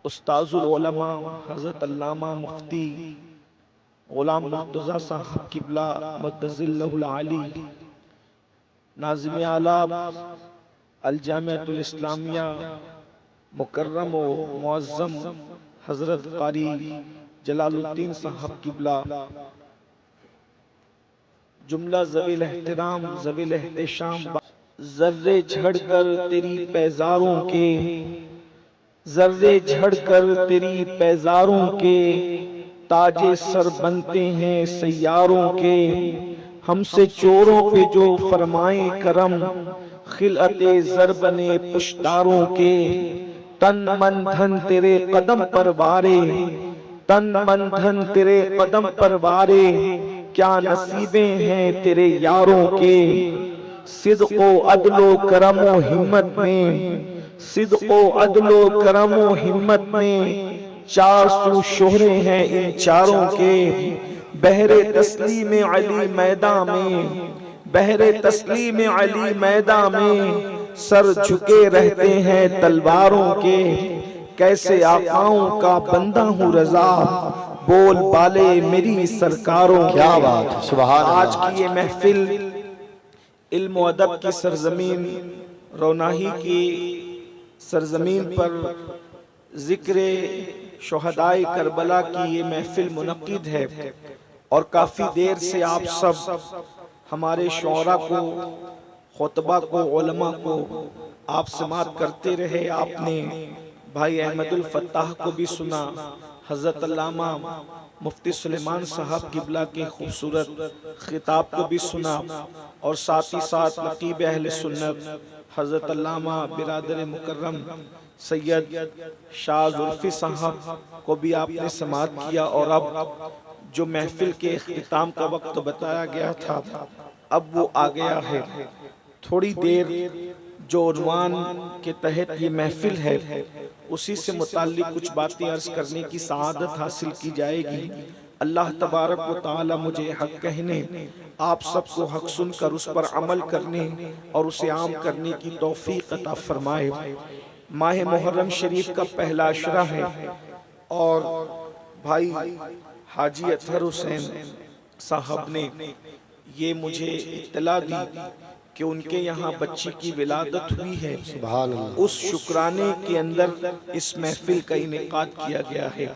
उस्ताजुल उलमा हज़रत अल्लामा मुफ्ती गुलाम मुर्तज़ा साहब किबला मद्दज़िल्लहुल आली, नाज़िम आला अल जामिअतुल इस्लामिया मुकर्रम व मुअज़्ज़म हज़रत क़ारी जलालुद्दीन साहब किबला, जुमला ज़वील एहतराम ज़वील एहतिशाम, ज़र्रे झड़कर तेरी पैज़ारों के, ज़र्रे झड़कर तेरी पैज़ारों के, ताजे सर बनते हैं सैयारों के। हमसे चोरों पे जो फरमाए करम, खिलअते ज़र बने पुश्तारों के। तन मन धन तेरे कदम पर वारे, तन मन धन तेरे कदम पर वारे, क्या नसीबें हैं तेरे यारों के। सिद्क़ो अदलो करमो हिम्मत में, सिद्क़ो अदलो करमो हिम्मत में, 400 शोहरे हैं इन चारों के। बहरे तस्लीम अली मैदान में, बहरे तस्लीम अली मैदान में, सर झुके रहते हैं तलवारों के। कैसे आकाओं का बंदा हूँ रजा, बोल बाले मेरी सरकारों। क्या बात, सुभान अल्लाह। आज की ये महफिल इल्म अदब की सरजमीन, रौनाही की सरजमीन पर जिक्र शुहदाए करबला की ये महफिल मुनक्किद है और काफ़ी देर से आप सब हमारे शोरा को, खुतबा को, उलमा को आप समात करते रहे। आपने भाई अहमदुल फत्ताह को भी सुना, हज़रत अल्लामा मुफ्ती सुलेमान साहब किबला के खूबसूरत खिताब को भी सुना और साथ ही साथ नकीब अहले सुन्नत हज़रत अल्लामा बिरादर मुकर्रम सैयद शाह जुल्फी साहब को भी आपने समात किया। और अब जो महफिल के इख्तिताम का वक्त बताया गया था, अब वो आ गया है। थोड़ी देर जो उन्वान के तहत ये महफिल है, उसी से मुताल्लिक कुछ बातें अर्ज करने की सआदत हासिल की जाएगी। अल्लाह तबारक व तआला मुझे हक कहने, आप सबको हक सुनकर उस पर अमल करने और उसे आम करने की तौफीक अता फरमाए। माह मुहर्रम शरीफ का पहला अशरा है और भाई हाजी अतहर हुसैन साहब ने ये मुझे इत्तला दी कि उनके यहाँ बच्ची की विलादत हुई है। सुभान अल्लाह। उस शुक्राने के अंदर इस महफिल का इनेकाद किया गया है।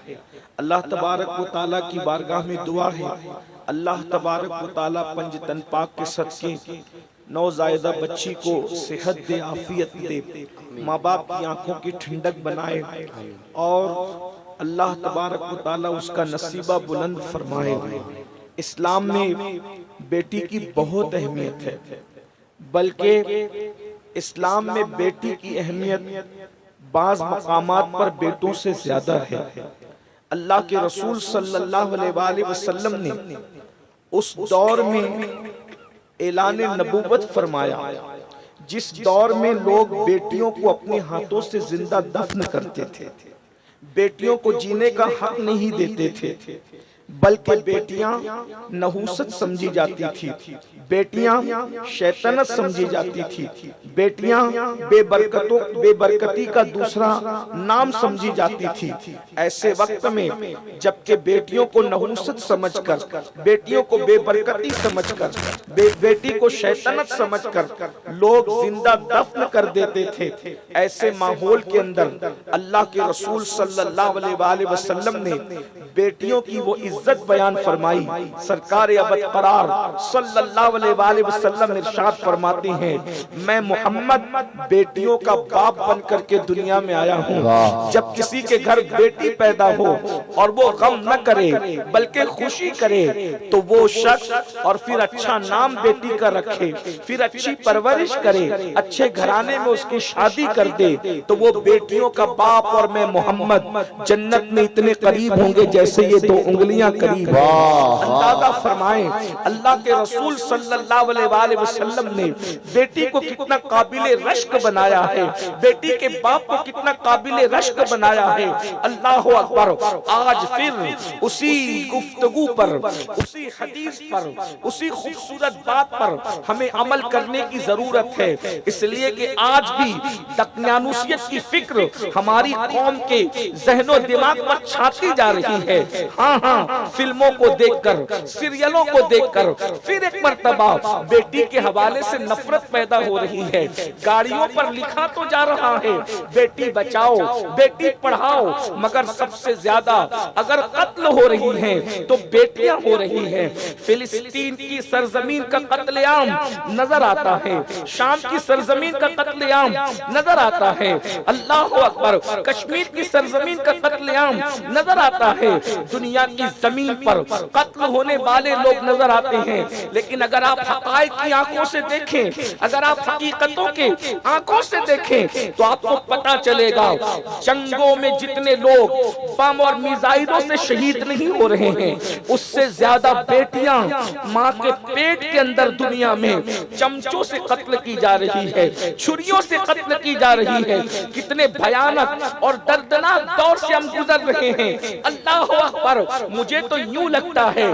अल्लाह तबारक व तआला की बारगाह में दुआ है, अल्लाह तबारक व तआला पंज तन पाक के सदके नौज़ायदा बच्ची को सेहत दे, आफियत दे, माँ बाप की आंखों की ठंडक बनाए और अल्लाह तबारक व तआला उसका नसीबा बुलंद फरमाए। इस्लाम में बेटी की बहुत अहमियत है, बल्कि इस्लाम में बेटी की अहमियत बाज़ मकामात पर बेटों से ज्यादा है। अल्लाह के रसूल सल्लल्लाहु अलैहि वसल्लम ने उस दौर में ऐलान नबूवत फरमाया जिस दौर में लोग बेटियों को अपने हाथों से जिंदा दफन करते थे, बेटियों को जीने का हक नहीं देते थे, बल्कि बेटियां नहूसत समझी जाती थी, बेटियां शैतानत समझी जाती थी, बेटियां बेबरकती का दूसरा नाम समझी जाती थी। ऐसे वक्त में जबकि बेटियों को नहूसत समझकर, बेटियों को बेबरकती समझकर, बेटी को शैतानत समझकर लोग जिंदा दफन कर देते थे, ऐसे माहौल के अंदर अल्लाह के रसूल सल्लल्लाहु अलैहि वसल्लम ने बेटियों की वो इज्जत बयान फरमाई। सरकार अबद करार सल्लल्लाहु अलैहि वसल्लम इरशाद फरमाते हैं, मैं मोहम्मद बेटियों का बाप बन करके दुनिया में आया हूँ। जब किसी के घर बेटी पैदा हो और वो गम न करे बल्कि खुशी करे तो वो शख्स और फिर अच्छा नाम बेटी का रखे, फिर अच्छी परवरिश करे, अच्छे घराने में उसकी शादी कर दे, तो वो बेटियों का बाप और मैं मोहम्मद जन्नत में इतने करीब होंगे जैसे ये दो उंगलियां दुनिया करीब है। अंदाजा फरमाएं अल्लाह के रसूल सल्लल्लाहु अलैहि वसल्लम ने बेटी को कितना काबिले रश्क बनाया है, बेटी के बाप को कितना काबिले रश्क बनाया है। अल्लाह अकबर। आज फिर उसी गुफ्तगू पर, उसी हदीस पर, उसी खूबसूरत बात पर हमें अमल करने की जरूरत है, इसलिए कि आज भी दक्यानुसियत की फिक्र हमारी कौम के जहनो दिमाग पर छाती जा रही है। हाँ हाँ, फिल्मों को देखकर, सीरियलों को देखकर फिर एक मर्तबा बेटी के हवाले से नफरत पैदा हो रही है। गाड़ियों पर लिखा तो जा रहा है बेटी बचाओ, बेटी पढ़ाओ, मगर सबसे ज्यादा अगर कत्ल हो रही है तो बेटियां हो रही हैं। फिलिस्तीन की सरजमीन का कत्लेआम नजर आता है, शाम की सरजमीन का कत्लेआम नजर आता है। अल्लाह अकबर। कश्मीर की सरजमीन का कत्लेआम नजर आता है। दुनिया की जमीन पर कत्ल होने वाले लोग नजर आते हैं, लेकिन अगर आप हक़ाइक़ की आंखों से देखें, अगर आप हकीकतों के आंखों से देखें तो आपको पता चलेगा जंगों में जितने लोग बम और मिसाइलों से शहीद नहीं हो रहे हैं, उससे ज्यादा बेटियां माँ के पेट के अंदर दुनिया में चमचों से कत्ल की जा रही है, छुरियों से कत्ल की जा रही है। कितने भयानक और दर्दनाक दौर से हम गुजर रहे हैं। अल्लाह अकबर। मुझे तो यूं लगता है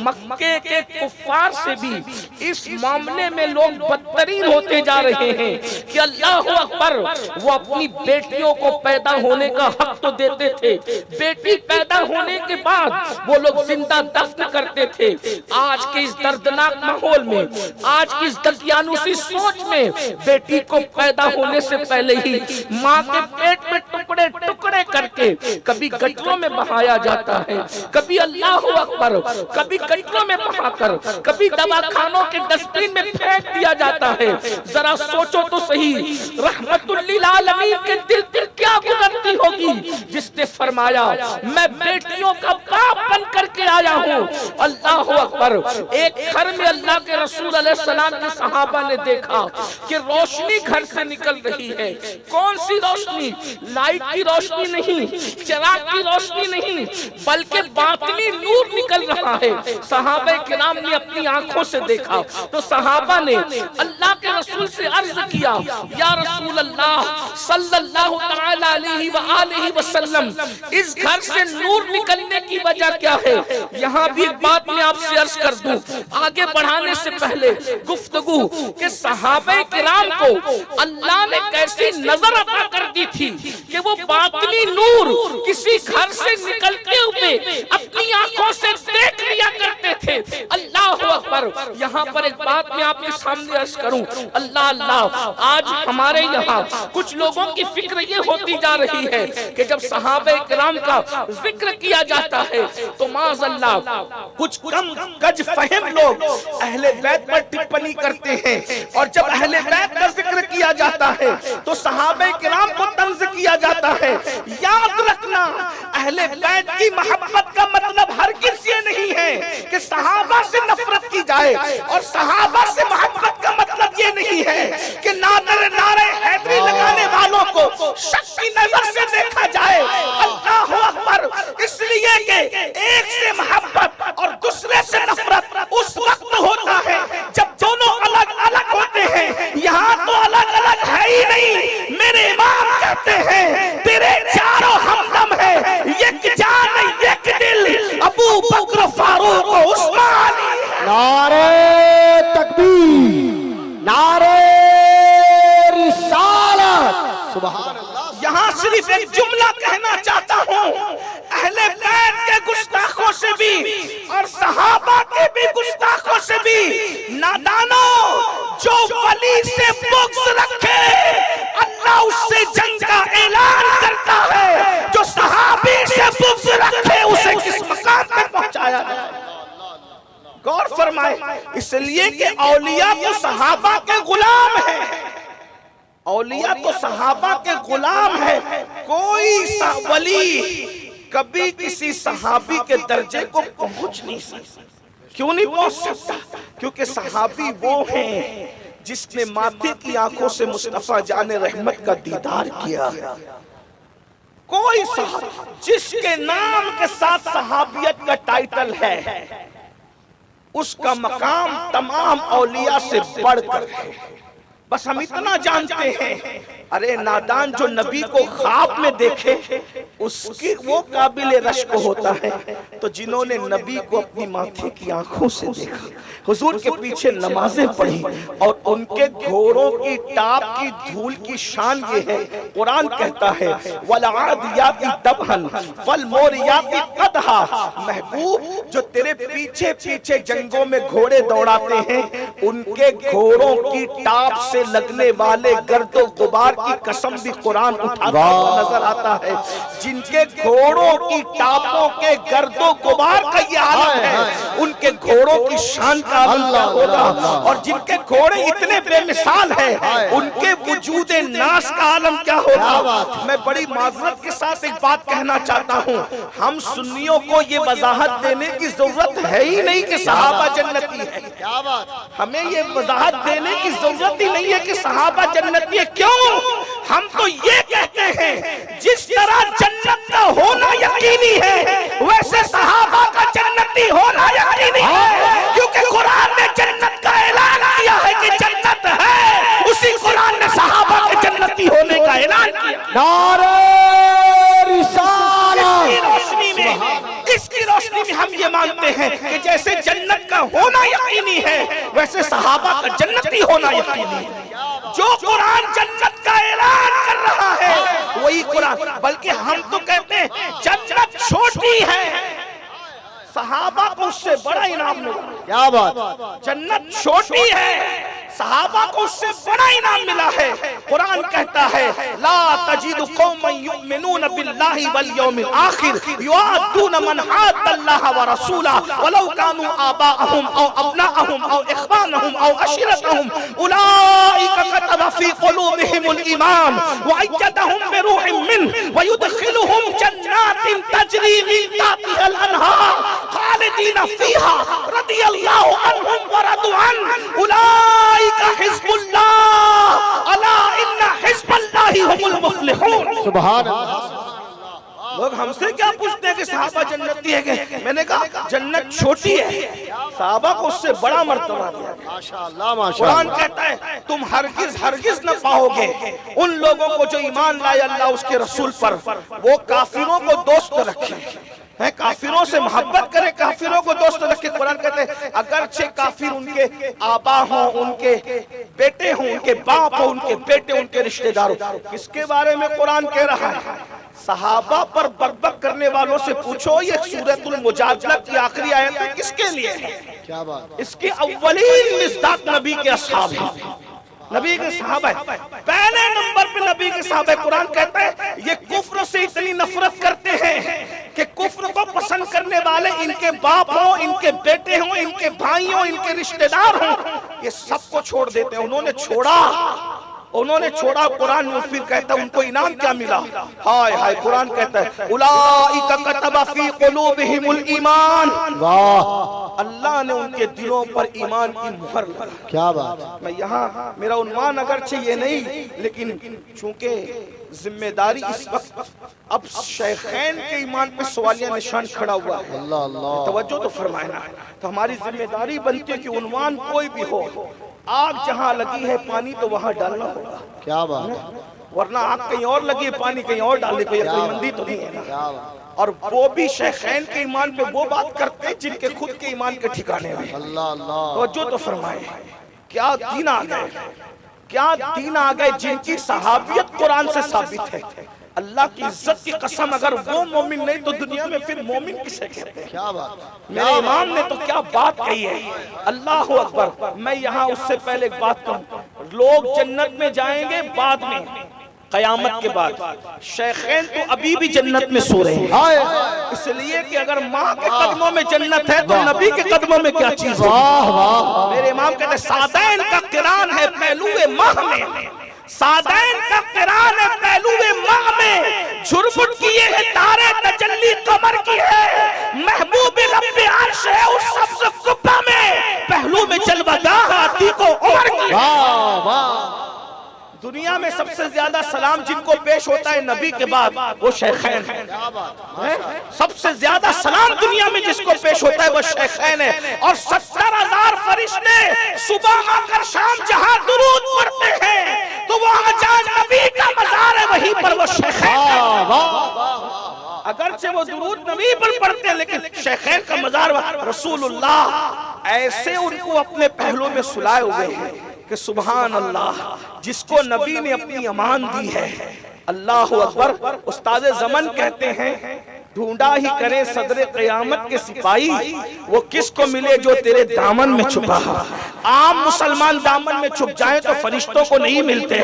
मक्के के कुफ्फार से भी इस मामले में लोग बदतरीन होते जा रहे हैं कि अल्लाह अकबर, वो अपनी बेटियों को पैदा होने का हक तो देते थे, बेटी पैदा होने के बाद वो लोग जिंदा दफन करते थे। आज के इस दर्दनाक माहौल में, आज की इस दकियानुसी सोच में बेटी को पैदा होने से पहले ही माँ के पेट में टुकड़े टुकड़े करके कभी गटरों में बहाया जाता है, कभी अल्लाह अकबर, कभी गटरों में बहाकर, कभी दवाखानों के डस्टबिन में फेंक दिया जाता है। जरा सोचो तो सही, रहमतुल लिल आलमीन के दिल पर क्या गुजरती होगी जिसने फरमाया मैं बेटियों का बाप बन करके आया हूँ। अल्लाह अकबर। एक घर में अल्लाह के रसूल अलैहिस्सलाम के सहाबा ने देखा कि रोशनी घर से निकल रही है। कौन सी रोशनी? लाइट की रोशनी नहीं, चिराग की रोशनी नहीं, बल्कि बातिनी नूर निकल रहा है। सहाबा किराम ने अपनी आंखों से देखा तो सहाबा ने अल्लाह के रसूल से अर्ज किया, या रसूल अल्लाह सल्लल्लाहु तआला अलैहि व आलिहि वसल्लम, इस घर से नूर निकलने की वजह क्या है? यहाँ भी एक बात मैं आपसे अर्ज कर दूं, आगे बढ़ाने से पहले गुफ्तगू के सहाबा किराम को अल्लाह ने कैसी नजर अता कर दी थी कि वो बातिनी नूर किसी घर से निकलते हुए अपनी आंखों से देख लिया करते थे। अल्लाह अकबर। यहाँ पर एक बात मैं आपके सामने अर्ज करूं, अल्लाह अल्लाह, आज हमारे यहाँ कुछ लोगों की फिक्र ये होती जा रही है कि जब सहाबा किराम का जिक्र किया जाता है तो माज़अल्लाह कुछ कम गज फहम लोग अहले बैत पर टिप्पणी करते हैं, और जब अहले बैत का जिक्र किया जाता है तो सहाबा किराम को तंज किया जाता है। याद रखना, अहले बैत की मोहब्बत का मतलब हरगिज़ ये नहीं है कि सहाबा से नफरत की जाए, और सहाबा से मोहब्बत का मतलब ये नहीं है कि नारे हैदरी लगाने वालों को शक की नजर से देखा जाए। अल्लाह अकबर। इसलिए कि एक से मोहब्बत और दूसरे से नफरत उस वक्त होता है जब दोनों अलग अलग होते हैं। यहाँ तो अलग अलग है ही नहीं। मेरे इमाम कहते हैं तेरे चारों हमदम है, एक जान एक दिल, अबू बकर फारूक उस्मान। नारे तकबीर, नारे रिसालत, सुभान अल्लाह। यहाँ सिर्फ एक जुमला कहना चाहता हूँ, अहले बैत के गुस्ताखों से भी और सहाबा के भी गुस्ताखों से भी नादानो, जो वली से बुग़्ज़ रखे अल्लाह उससे जंग का ऐलान करता है, जो सहाबी से बुग़्ज़ रखे उसे किस मकाम पे पहुंचाया जाए। गौर फरमाए, इसलिए कि औलिया तो सहाबा के गुलाम है, औलिया तो सहाबा के गुलाम है। कोई वली कभी किसी सहाबी के दर्जे को पहुंच नहीं सकता। क्यों नहीं पहुंच सकता? क्योंकि सहाबी वो हैं जिसने माथे की आंखों से मुस्तफा जाने रहमत का दीदार किया। कोई कोई सहाबा जिसके नाम के साथ सहाबियत का टाइटल है, उसका मकाम तमाम औलिया से बढ़कर है। बस हम इतना जानते हैं, अरे नादान जो नबी को ख्वाब में देखे उसकी वो काबिल रश्क होता है, तो जिन्होंने नबी को अपनी माथे की आंखों से देखा, हुजूर के पीछे नमाजें पढ़ी और उनके घोड़ों की टाप की धूल की शान ये है। कुरान कहता है वलआदियाती दबहन फलमोरियाती कदहा, महबूब जो तेरे पीछे पीछे जंगों में घोड़े दौड़ाते हैं, उनके घोड़ों की टाप से लगने वाले गर्दो गुबार की कसम भी कुरान उठाता हुआ नजर आता है। जिनके घोड़ों की टापों के गर्दो गुबार का ये आलम है, उनके घोड़ों की शान का आलम क्या होगा। और जिनके घोड़े इतने बेमिसाल हैं, उनके वजूदे नास का आलम क्या होगा। मैं बड़ी माजरत के साथ एक बात कहना चाहता हूँ, हम सुन्नियों को ये वजाहत देने की जरूरत है ही नहीं कि सहाबा जन्नती है। क्या बात, हमें ये वजाहत देने की जरूरत ही नहीं है कि सहाबा जन्नती है। क्यों? हम तो ये कहते हैं जिस तरह जन्नत का होना यकीनी है, वैसे सहाबा का जन्नती होना यकीनी है। क्योंकि कुरान ने जन्नत का ऐलान किया है कि जन्नत है, उसी कुरान ने सहाबा के जन्नती होने का ऐलान किया। नारे रिसालत। इसकी रोशनी में हम ये मानते हैं कि जैसे जन्नत का होना यकीनी है, वैसे सहाबा का जन्नती होना यकीनी है। जो कुरान जन्नत का ऐलान कर रहा है वही कुरान, बल्कि हम तो कहते हैं जन्नत छोटी है, सहाबा को उससे बड़ा इनाम मिला। क्या बात, जन्नत छोटी है, सहाबा को उससे बड़ा इनाम मिला है। कुरान कहता है ला तजिदु कौमन युमिनून बिल्लाहि वल यौमिल आखिर युआदून मन हाद्दल्लाह व रसूला वलौ कानू आबाअहुम औ अबनाअहुम औ इख्वानहुम औ अशीरतहुम उलाइका कतब फी क़ुलूबिहिमुल ईमान व अय्यदहुम बिरूहिम मिन व युदखिलुहुम जन्नातिन तजरी मिन तहतिहल अनहार खालिदीन फीहा रदियल्लाहु अन्हुम व रदू अन उलाइका हिज़्बुल्लाह अला इन्ना हिज़्बल्लाहि हुमुल मुफ्लिहून। सुभान अल्लाह। लोग हमसे क्या पूछते हैं कि सहाबा जन्नती है कि? मैंने कहा जन्नत छोटी है, सहाबा को उससे बड़ा मर्तबा दिया। माशाअल्लाह माशाअल्लाह। कुरान कहता है तुम हरगिज हरगिज न पाओगे उन लोगों को जो ईमान लाए अल्लाह उसके रसूल पर, वो काफिरों को दोस्त रखे है, काफिरों से मोहब्बत करे, काफिरों को दोस्त रखे। कुरान कहते हैं अगरचे काफिर उनके आबा हो, उनके बेटे हो, उनके बाप हो, उनके बेटे, उनके रिश्तेदार हो। किसके बारे में कुरान कह रहा है? सहाबा पर बकबक करने वालों से पूछो। ये सूरतुल मुजादला की आखिरी आयत है, किसके लिए है? क्या बात, इसके अव्वलीन मिस्दाक नबी के असहाब हैं, नबी के सहाबा है, पहले नंबर पे नबी के सहाबा। कुरान कहता है ये कुफ्र से इतनी नफरत करते हैं कि कुफ्र को पसंद करने वाले इनके बाप हो, इनके बेटे हो, इनके भाई हो, इनके रिश्तेदार हो, ये सबको छोड़ देते हैं। उन्होंने छोड़ा। कुरान में फिर कहता है उनको इनाम क्या मिला? हाय हाय, कुरान कहता है उलाइका कतबा फी क़ुलूबिहिमुल ईमान, वाह, अल्लाह ने उनके दिलों पर ईमान की मुहर लगाई। क्या बात। मैं यहाँ मेरा उन्वान अगरचे ये नहीं, लेकिन चूंकि जिम्मेदारी इस वक्त अब शेखैन के ईमान पे सवालिया निशान खड़ा हुआ है, अल्लाह अल्लाह तवज्जो तो फरमाना, तो हमारी जिम्मेदारी बनती है कि उन्वान कोई भी हो, आग जहाँ लगी है पानी तो वहाँ डालना होगा। क्या बात, वरना आग कहीं और लगी है पानी कहीं और डालने को मंदी तो नहीं है ना। और वो भी शेखैन के ईमान पे वो बात करते हैं जिनके खुद के ईमान के ठिकाने में। अल्लाह अल्लाह तवज्जो तो फरमाए, क्या दीन आ गए, क्या दीन आ गए जिनकी सहाबियत कुरान से साबित है। अल्लाह की इज्जत की कसम, अगर वो मोमिन नहीं तो दुनिया में फिर मोमिन किसे कहते हैं? क्या बात, मेरे इमाम ने तो क्या बात कही है, अल्लाह अकबर। मैं यहाँ उससे पहले एक बात कहूँ, लोग जन्नत में जाएंगे बाद में, कयामत के बाद। शेखैन तो अभी भी जन्नत में सो रहे हैं, इसलिए कि अगर माँ के कदमों में जन्नत है तो नबी के कदमों में क्या चीज है? मेरे इमाम कहते सादैन का किरान है पहलुए माह में, सादैन का किरान है पहलुए माह में, झुरमुट किए है तारे तजल्ली कमर की है, महबूब रब्बे अर्श है उस सबसे कुब्बा में, पहलू में जलवागाह अतीको उमर की है। दुनिया में सबसे ज्यादा सलाम जिनको पेश होता है नबी के बाद वो शेखैन है। सबसे ज्यादा सलाम दुनिया में जिसको पेश होता है वो शेखैन है। और 70,000 फरिश्ते सुबह आकर शाम जहां दुरूद पढ़ते हैं तो वहां जहां नबी का मजार है वहीं पर वो शेखैन है। अगरचे वो दुरूद नबी पर पढ़ते हैं लेकिन शेखैन का मजार रसूलुल्लाह ऐसे उनको अपने पहलू में सुलाए हुए हैं कि सुभान अल्लाह। जिसको नबी ने अपनी अमान दी है, अल्लाह अकबर। उस्ताद ज़मन कहते हैं ढूंढा ही करे सदरे क़यामत के सिपाही, वो किसको मिले जो तेरे दामन में छुपा। आम मुसलमान दामन में छुप जाए तो फरिश्तों को नहीं मिलते,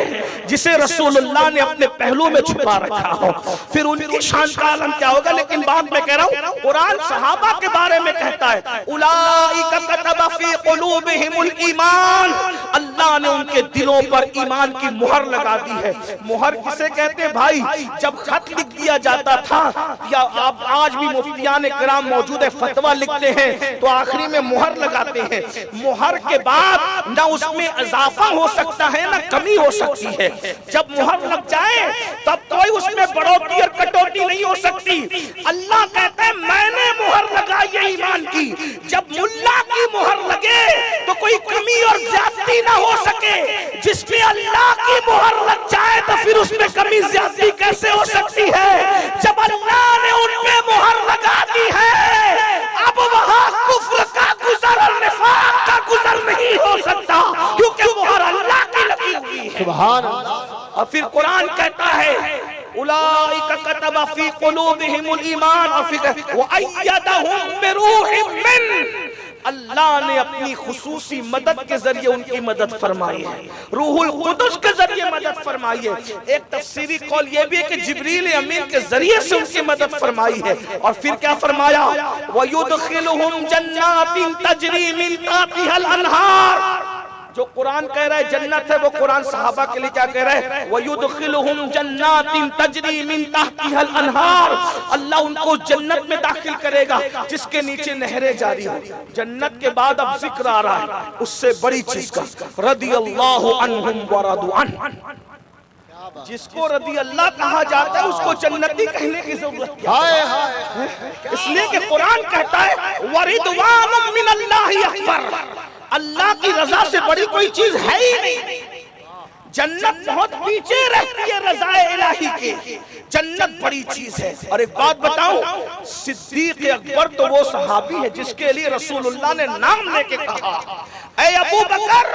जिसे रसूलुल्लाह ने अपने पहलू में छुपा रखा हो फिर उनकी शान का आलम क्या होगा। लेकिन बात मैं कह रहा हूँ, कुरान सहाबा के बारे में कहता है उलाइका कतबा फी कुलूबिहिमुल ईमान, अल्लाह ने उनके दिलों पर ईमान की मुहर लगा दी है। मुहर किसे कहते हैं भाई? जब खत लिख दिया जाता था, या आप आज भी मुफ्तियान किराम मौजूद है, फतवा लिखते हैं तो आखिरी में मुहर लगाते हैं। मुहर के बाद ना उसमें इजाफा हो सकता है ना कमी हो सकती है। जब मुहर लग जाए तब कोई उसमें बढ़ोतरी और कटौती नहीं हो सकती। अल्लाह कहते हैं मैंने मुहर लगाई है ईमान की। जब मुल्ला की मुहर लगे तो कोई कमी और ज्यादती ना हो सके। जिसमें अल्लाह की मुहर लग जाए तो फिर उसमें कमी ज्यादती कैसे हो सकती है? जब अल्लाह ने उनपे मुहर लगा दी है, अब वहां कुफ्र का गुजर और निफाक का गुजर नहीं हो सकता, क्योंकि मुहर अल्लाह की लगी हुई है। सुभान अल्लाह। और फिर कुरान कहता है उलाइका कतबा फी कुलूबिहिमुल ईमान और फिर वअय्यदहुम बिरूहिम मिन, अल्लाह ने अपनी खुसूसी मदद के जरिए उनकी मदद फरमाई है, रूहुल कुदस के जरिए मदद फरमाई है। एक तफसीरी कौल ये भी है कि जिब्रील अमीन के जरिए से उनकी मदद फरमाई है। और फिर क्या फरमाया? वयुदखिलुहुम जन्नातिन तजरी मिन ताहतिहल अनहार। जो कुरान कह रहा है जन्नत है, वो कुरान सहाबा के लिए क्या कह रहा है? वयुदखिलुहुम जन्नातिन तजरी मिन ताहतिहल अनहार, अल्लाह उनको जन्नत में दाखिल करेगा जिसके नीचे नहरें जारी हो। जन्नत के बाद अब जिक्र आ रहा है उससे बड़ी चीज का, रदियल्लाहु अन्हुम व रदू अन्हु। जिसको रदी अल्लाह कहा जाता है उसको जन्नती कहने की जरूरत क्या है? इसलिए कि कुरान कहता है वरिदवानुम मिनल्लाहि अकबर, अल्लाह की रजा से बड़ी कोई चीज है ही नहीं। जन्नत बहुत पीछे रहती है रज़ाए इलाही के, जन्नत बड़ी चीज है। और एक बात बताऊं, सिद्दीक अकबर तो वो सहाबी है जिसके लिए रसूलुल्लाह ने नाम लेके कहा, ऐ अबू बकर,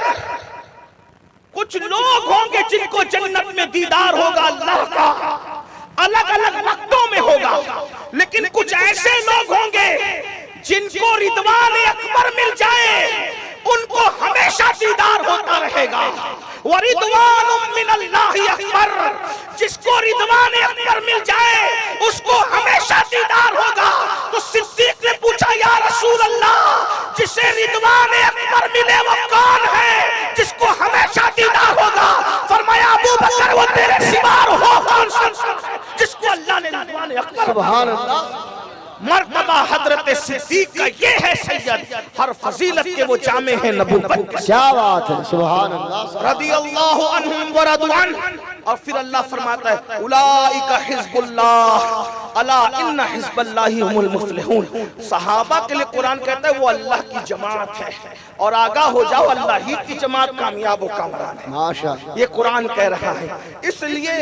कुछ लोग होंगे जिनको जन्नत में दीदार होगा अल्लाह का, अलग अलग वक्तों में होगा, लेकिन कुछ ऐसे लोग होंगे जिनको रिदवान अकबर मिल जाए उनको हमेशा दीदार होता रहेगा। वरिदवानुम मिनल्लाहि अकबर, जिसको रिदवान अकबर मिल जाए उसको हमेशा दीदार होगा। तो सिद्दीक ने पूछा या रसूल अल्लाह, जिसे रिदवान अकबर मिले वो कौन है जिसको हमेशा दीदार होगा? फरमाया अबू बकर, वो तेरे सिवा हो कौन सा जिसको अल्लाह ने रिदवान अकबर। सुभान अल्लाह। मर्तबा हजरत सिद्दीक का ये है सैयद, हर फजीलत के वो जामे हैं नबूवत। क्या बात है, सुभान अल्लाह। रदियल्लाहु अन्हुम व रदू अन्हु। और फिर अल्लाह फरमाता है उलाइका हिज़्बुल्लाह अला इन्ना हिज़्बल्लाहि हुमुल मुफ्लिहून। सहाबा के लिए कुरान कहता है वो अल्लाह की जमात है, और आगाह हो जाओ अल्लाह ही की जमात कामयाब व कामरान है। माशाअल्लाह, ये कुरान कह रहा है। इसलिए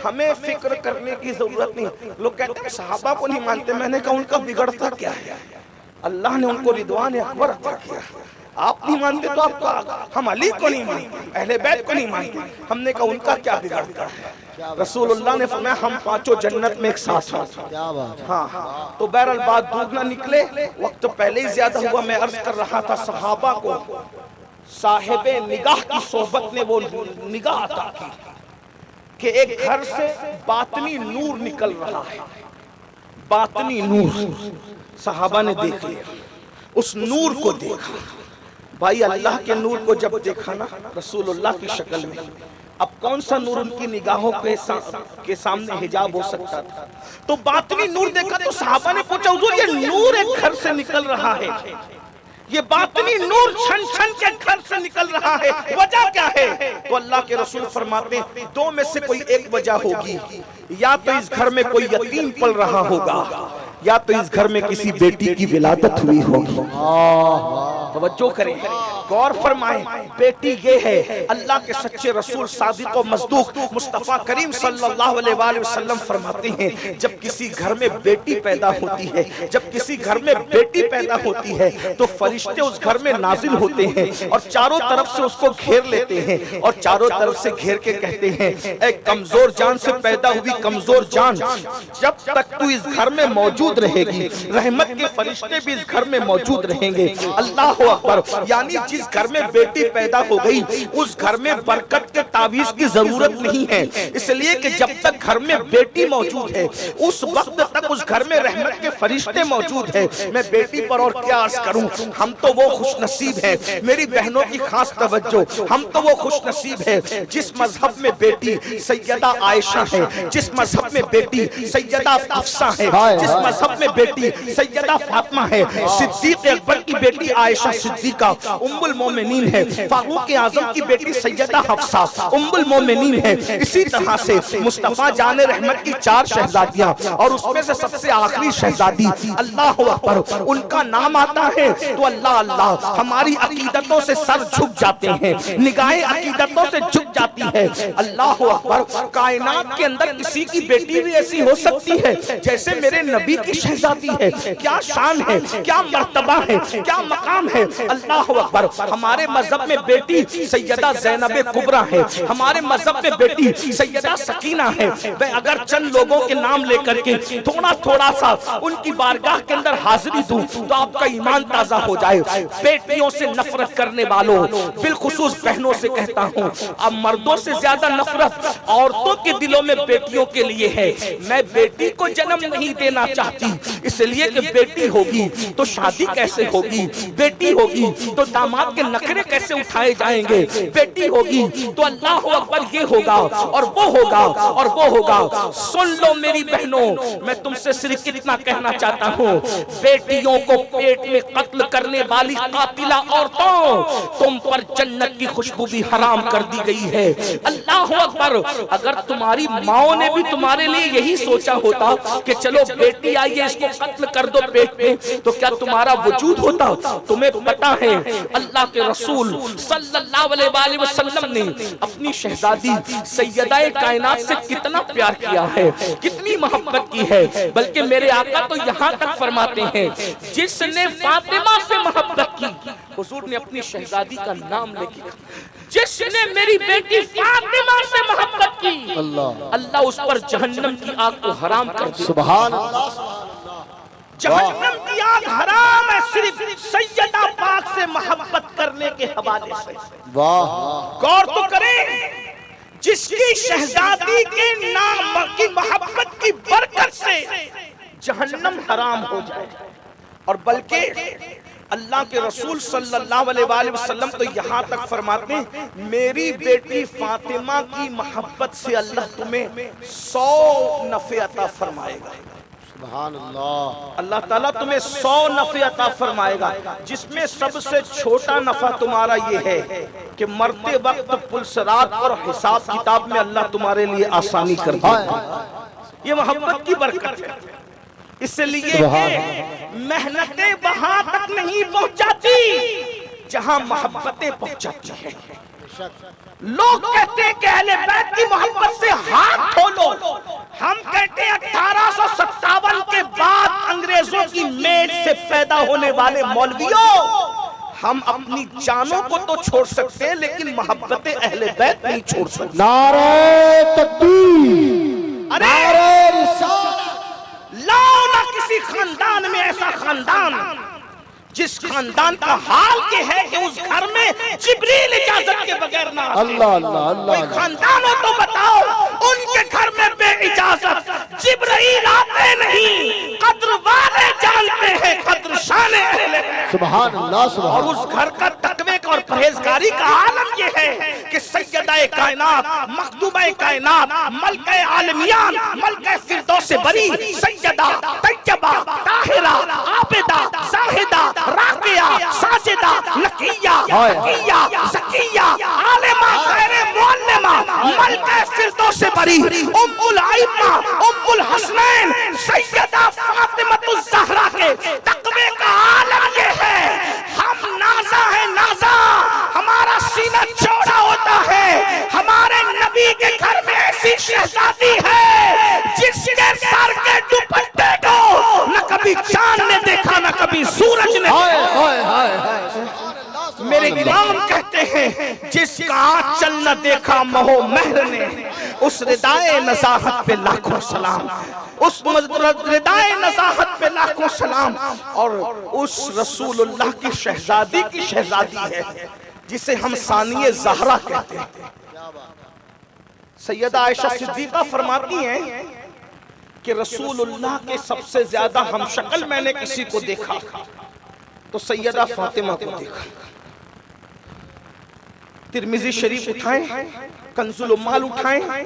हमें फिक्र करने की जरूरत नहीं। लोग कहते हैं सहाबा को नहीं मानते, मैंने कहा उनका बिगड़ता क्या है? अल्लाह ने उनको रिदवान अकबर अता किया। आप नहीं मानते तो आपका, हम अली को नहीं मानते, अहले बैत को नहीं मानते, हमने कहा उनका क्या बिगड़ता है? रसूलुल्लाह ने फरमाया हम पांचों जन्नत में एक साथ हैं। क्या बात है। हाँ, तो बहरहाल बात दूर ना निकले, वक्त तो पहले ही ज्यादा हुआ। मैं अर्ज कर रहा था सहाबा को साहिबे निगाह की सोहबत ने वो निगाह अता की कि एक घर से बातनी नूर निकल रहा है। बातनी नूर सहाबा ने देख लिया, उस नूर को देखा। भाई अल्लाह के नूर को जब देखा ना रसूलुल्लाह की शक्ल में, अब कौन सा नूर उनकी निगाहों के सामने हिजाब हो सकता था? तो बातनी नूर देखा तो सहाबा ने पूछा हुजूर ये नूर एक घर से निकल रहा है, ये बातनी नूर छन छन के घर से निकल रहा है, वजह क्या है? तो अल्लाह के रसूल फरमाते हैं दो में से कोई एक वजह होगी, या तो इस घर में कोई यतीम पल रहा होगा, या तो इस घर में किसी बेटी की विलादत हुई होगी। तवज्जो करें, गौर फरमाएं, बेटी ये है अल्लाह के सच्चे रसूल सादिक और मसदूक मुस्तफा करीम सल्लल्लाहु अलैहि वसल्लम फरमाते हैं जब किसी घर में बेटी पैदा होती है, जब किसी घर में बेटी पैदा होती है तो फरिश्ते उस घर में नाजिल होते हैं और चारों तरफ से उसको घेर लेते हैं और चारों तरफ से घेर के कहते हैं ऐ कमजोर जान से पैदा हुई कमजोर जान, जब तक तू इस घर में मौजूद रहेगी रहमत के फरिश्ते भी इस घर में मौजूद रहेंगे। अल्लाह अकबर, यानी जिस घर में बेटी पैदा हो गई उस घर में बरकत के तावीज की जरूरत नहीं है, इसलिए कि जब तक घर में बेटी मौजूद है उस वक्त तक उस घर में रहमत के फरिश्ते मौजूद है। मैं बेटी पर और क्या अर्ज करूं, हम तो वो खुश नसीब है, मेरी बहनों की खास तवज्जो, हम तो वो खुश नसीब है जिस मजहब में बेटी सैयदा आयशा है, जिस मजहब में बेटी सैयदा हफ्सा है, जिस मजहब में बेटी सैयदा फातिमा है, सिद्दीक अकबर की बेटी आयशा सिद्दीका उम्मुल मोमिनीन है, फारूक आजम की बेटी सैयदा हफ्सा उम्मुल मोमिनीन है। इसी तरह से मुस्तफा जाने रहमत की 4 शहजादियां और उसमें से सबसे आखिरी शहजादी अल्लाह अकबर, उनका नाम आता है तो अल्लाह अल्लाह हमारी अकीदतों से सर झुक जाते हैं, निगाहें अकीदतों से झुक जाती है। अल्लाह अकबर, कायनात के अंदर किसी की बेटी भी ऐसी हो सकती है जैसे मेरे नबी की शहजादी है, क्या शान है, क्या मर्तबा है, क्या मकाम है। अल्लाह अकबर, हमारे मजहब में बेटी सैयदा ज़ैनब कुबरा है, हमारे मजहब में बेटी सैयदा सकीना है। मैं अगर चंद लोगों के नाम लेकर के थोड़ा सा उनकी बारगाह के अंदर हाजिरी दूं तो आपका ईमान ताजा हो जाए। बेटियों से नफरत करने वालों, बिलखुसूस बहनों से कहता हूं, अब मर्दों से ज्यादा नफरत औरतों के दिलों में बेटियों के लिए है। मैं बेटी को जन्म नहीं देना चाहती, इसलिए कि बेटी होगी तो शादी कैसे होगी, बेटी होगी तो दामाद के नखरे कैसे उठाए जाएंगे, बेटी होगी तो अल्लाह अकबर ये होगा और वो होगा और वो होगा। सुन लो मेरी बहनों, मैं तुमसे सिर्फ कितना कहना चाहता हूँ, बेटियों को पेट में कत्ल करने वाली कातिला औरतों, तुम पर जन्नत की खुशबू भी हराम कर दी गई है। अल्लाह अकबर, अगर तुम्हारी माओ ने भी तुम्हारे लिए यही सोचा होता कि चलो बेटी आई है इसको कत्ल कर दो पेट में, तो क्या तुम्हारा वजूद होता? तुम्हें पता है अल्लाह के रसूल सल्लल्लाहु अलैहि वसल्लम ने अपनी शहजादी सैयदा कायनात से कितना प्यार किया है, कितनी मोहब्बत की है। बल्कि मेरे आका तो यहाँ तक फरमाते हैं जिसने फातिमा से मोहब्बत की, हुजूर ने अपनी शहजादी का नाम लेके, जिसने मेरी बेटी फातिमा से मोहब्बत की अल्लाह उस पर जहन्नम की आग को हराम कर दे। सुभान अल्लाह, जहन्नम की आग हराम है सिर्फ सैयदा पाक से मोहब्बत करने के हवाले से। वाह, गौर तो करें, जिसकी शहजादी के नाम की मोहब्बत की बरकत से जहन्नम हराम हो जाए। और बल्कि अल्लाह के रसूल सल्लल्लाहु अलैहि वसल्लम तो यहाँ तक फरमाते हैं मेरी बेटी फातिमा की मोहब्बत से अल्लाह तुम्हें 100 नफे अता फरमाएगा। सुभान अल्लाह, अल्लाह ताला तुम्हें 100 नफे अता फरमाएगा, जिसमें सबसे छोटा नफा तुम्हारा ये है कि मरते वक्त पुलसरात और हिसाब किताब में अल्लाह तुम्हारे लिए आसानी कर देगा। ये मोहब्बत की बरकत है। इसलिए मेहनतें वहां तक नहीं पहुंचाती जहां मोहब्बतें पहुंचाती है। लोग कहते हैं कि अहले बैत की मोहब्बत से हाथ धो लो, हम कहते हैं 1857 के बाद अंग्रेजों की मेज से पैदा होने वाले मौलवियों, हम अपनी जानों को तो छोड़ सकते हैं लेकिन मोहब्बतें अहले बैत नहीं छोड़ सकते। नारे तकबीर, नारे रिसालत, लाओ ना किसी खानदान में ऐसा खानदान जिस खानदान का हाल ये है कि उस घर में जिब्रील इजाजत के बगैर ना आए। अल्लाह अल्लाह अल्लाह, कोई खानदान हो तो बताओ उनके घर में बे इजाजत जिब्रील आते नहीं, कद्र वाले जानते हैं, कद्र शान अहले। सुभान अल्लाह, सुभान। और उस घर का तकवे का और परहेजगारी का आलम ये है कि सैयदा कायनात, मखदूमा कायनात, मलका आलमियान, मलका फिरदौस बरी, सैयदा तैयबा ताहिरा आबिदा जाहिदा राकिया साजिदा आबिदा, नकिया, तकिया, ज़किया, आलिमा, गैर मुअल्लिमा, मलका फिरदौस बरी, उम्मुल आइम्मा, उम्मुल हसनैन, सैयदा फातिमा ज़हरा के तक़वे का आलम ये है। हम नाज़ा है, नाज़ा, हमारा सीना चौड़ा होता है। हमारे नबी के घर में ऐसी शहजादी है जिसके सर के दुपट्टे को न कभी चांद ने देखा, न कभी सूरज ने। मेरे इमाम कहते हैं जिसका आंचल न देखा महो महर ने, उस रिदाए नज़ाहत पे लाखों सलाम, उस रिदाए नज़ाहत पे लाखों सलाम। और उस रसूलुल्लाह की शहजादी है जिसे हम सानिए ज़हरा कहते हैं। सैयदा आयशा सिद्दीक़ा फरमाती हैं कि रसूलुल्लाह के सबसे ज्यादा हमशक्ल मैंने किसी को देखा तो सैयदा फातिमा को देखा। तिरमिज़ी शरीफ उठाएं, कंजुल उम्माल उठाएं,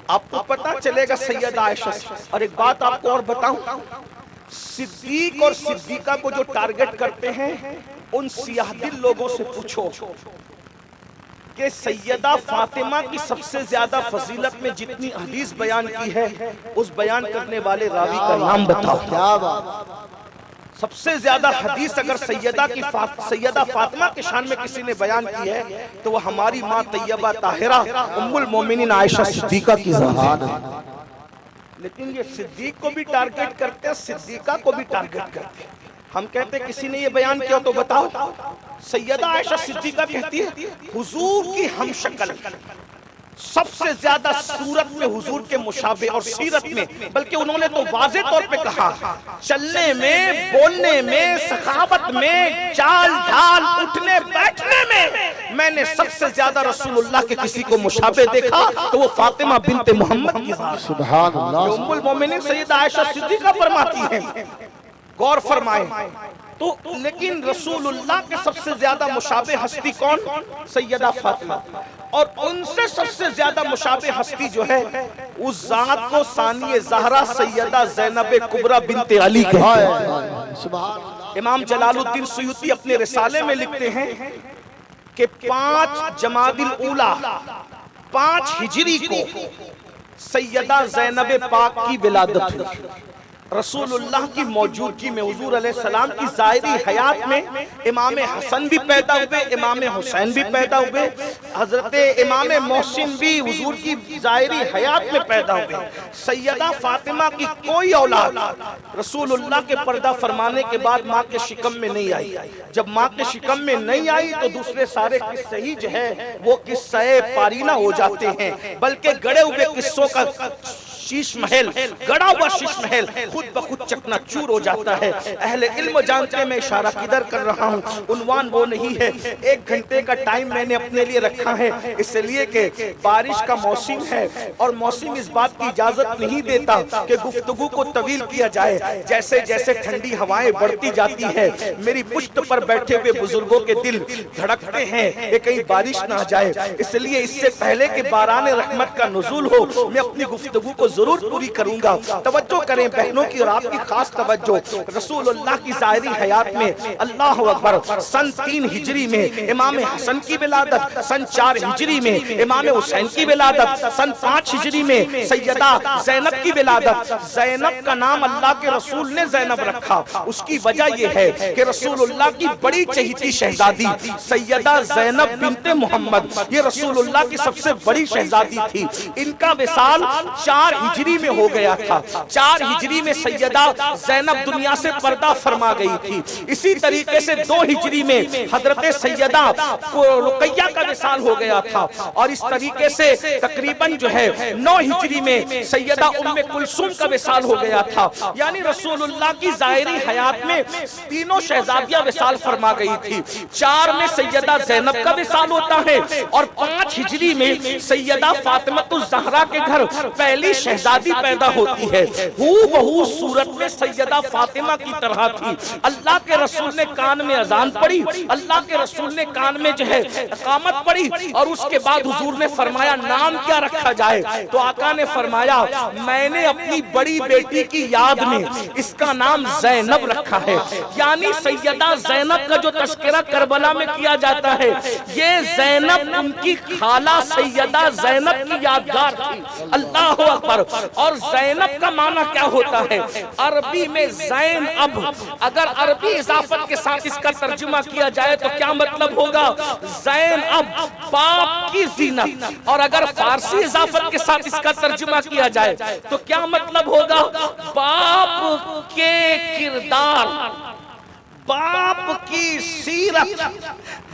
आपको पता चलेगा सैयदा आयशा से। और एक बात आपको और बताऊं, सिद्दीक और सिद्दीका को जो टारगेट करते हैं उन सियाहदिल लोगों से पूछो कि सैयदा फातिमा की सबसे ज्यादा फजीलत में जितनी हदीस बयान की है उस बयान करने वाले रावी का नाम बताओ। क्या बात, सबसे ज्यादा हदीस अगर सैयदा फातिमा के शान में किसी ने बयान की है तो वह हमारी माँ तैयबा ताहिरा उम्मुल मोमिनीन आयशा सिद्दीका की ज़ात है। लेकिन ये सिद्दीक को भी टारगेट करते हैं, सिद्दीका को भी टारगेट करते हैं। हम कहते हैं किसी ने ये बयान किया तो बताओ। सैयदा आयशा सिद्दीका कहती है हुजूर की हमशक्ल, सबसे ज्यादा सूरत में हुजूर के मुशाबे और सीरत में, बल्कि उन्होंने तो वाज़े तौर पे कहा चलने में, बोलने में, सखावत में, चाल ढाल, उठने बैठने में मैंने सबसे ज्यादा रसूलुल्लाह के किसी को मुशाबे देखा तो वो फातिमा बिनते मोहम्मद की ज़ात। सुभान अल्लाह। उम्मुल मोमिनीन सैयदा आयशा सिद्दीका फरमाती हैं, गौर फरमाएं तो, लेकिन रसूलुल्लाह के सबसे ज्यादा मुशाबे हस्ती कौन? सैयदा फातिमा। और उनसे सबसे ज्यादा मुशाबे हस्ती जो है उस जात को सानिए ज़हरा सैयदा ज़ैनब कुबरा बिनते अली कहते हैं। इमाम जलालुद्दीन सुयूती अपने रिसाले में लिखते हैं कि 5 जमादिल ऊला 5 हिजरी को सैयदा ज़ैनब पाक की विलादत हुई। रसूलुल्लाह की मौजूदगी में हुजूर अलैहिस्सलाम की ज़ाहिरी हयात में इमाम हसन भी पैदा हुए, इमाम हुसैन भी पैदा हुए, हजरत इमाम मोहसिन भी हुजूर की ज़ाहिरी हयात में पैदा हुए। सैयदा फातिमा की कोई औलाद रसूलुल्लाह के पर्दा फरमाने के बाद माँ के शिकम में नहीं आई। जब माँ के शिकम में नहीं आई तो दूसरे सारे किस्से ही जो है वो किस्से पारीना हो जाते हैं, बल्कि गड़े हुए किस्सों का शीश महल, गड़ा हुआ शीश महल खुद ब खुद चकनाचूर हो जाता है। अहले इल्म जानते हैं मैं इशारा किधर कर रहा हूँ, उन्वान वो नहीं है। 1 घंटे का टाइम मैंने अपने लिए रखा है इसलिए कि बारिश का मौसम है और मौसम इस बात की इजाजत नहीं देता कि गुफ्तगू को तवील किया जाए। जैसे जैसे ठंडी हवाएं बढ़ती जाती है मेरी पुश्त पर बैठे हुए बुजुर्गों के दिल धड़कते हैं कि कहीं बारिश ना आ जाए, इसलिए इससे पहले कि बारान रहमत का नुज़ूल हो मैं अपनी गुफ्तगू को जरूर पूरी करूंगा। तवज्जो करें बहनों की और आपकी खास तवज्जो। रसूलुल्लाह की ज़ाहिरी हयात में अल्लाह अकबर सन 3 हिजरी में इमाम हसन की विलादत, सन 4 हिजरी में इमाम हुसैन की विलादत, सन 5 हिजरी में सैयदा ज़ैनब की विलादत। ज़ैनब का नाम अल्लाह के रसूल ने ज़ैनब रखा, उसकी वजह यह है कि रसूलुल्लाह की बड़ी चहेती शहजादी सैयदा ज़ैनब बिनते मोहम्मद ये रसूलुल्लाह की सबसे बड़ी शहजादी थी। इनका विसाल 4 हिजरी में हो गया था। 4 हिजरी में सैयदा ज़ैनब दुनिया से पर्दा फरमा गई थी। इसी तरीके से 2 हिजरी में हजरत सैयदा रुकैया का विसाल हो गया था और इस तरीके से तकरीबन जो है 9 हिजरी में सैयदा उम्मे कुलसूम का विसाल हो गया था। यानी रसूलुल्लाह की ज़ाहिरी हयात में तीनों शहजादियां विसाल फरमा गई थी। 4 में सैयदा ज़ैनब का विसाल होता है और 5 हिजरी में सैयदा फातिमा ज़हरा के घर पहली शहजादी पैदा होती है, हूबहू सूरत में सैयदा फातिमा की तरह थी। अल्लाह के रसूल ने कान में अजान पढ़ी, अल्लाह के रसूल ने कान में जो है इकामत पढ़ी, और उसके बाद हुजूर ने फरमाया नाम क्या रखा जाए। तो आका ने फरमाया मैंने अपनी बड़ी बेटी की याद में इसका नाम ज़ैनब रखा है। यानी सैयदा ज़ैनब का जो तस्करा करबला में किया जाता है, ये ज़ैनब उनकी खाला सैयदा ज़ैनब की यादगार थी। अल्लाह अकबर। और ज़ैनब का माना क्या होता है? अरबी में ज़ैन अब, अगर अरबी इजाफत के साथ इसका तर्जुमा किया जाए तो क्या मतलब होगा? ज़ैन अब बाप की जीनत। और अगर फारसी इजाफत के साथ इसका तर्जुमा किया जाए तो क्या मतलब होगा? बाप के किरदार, बाप की सीरत,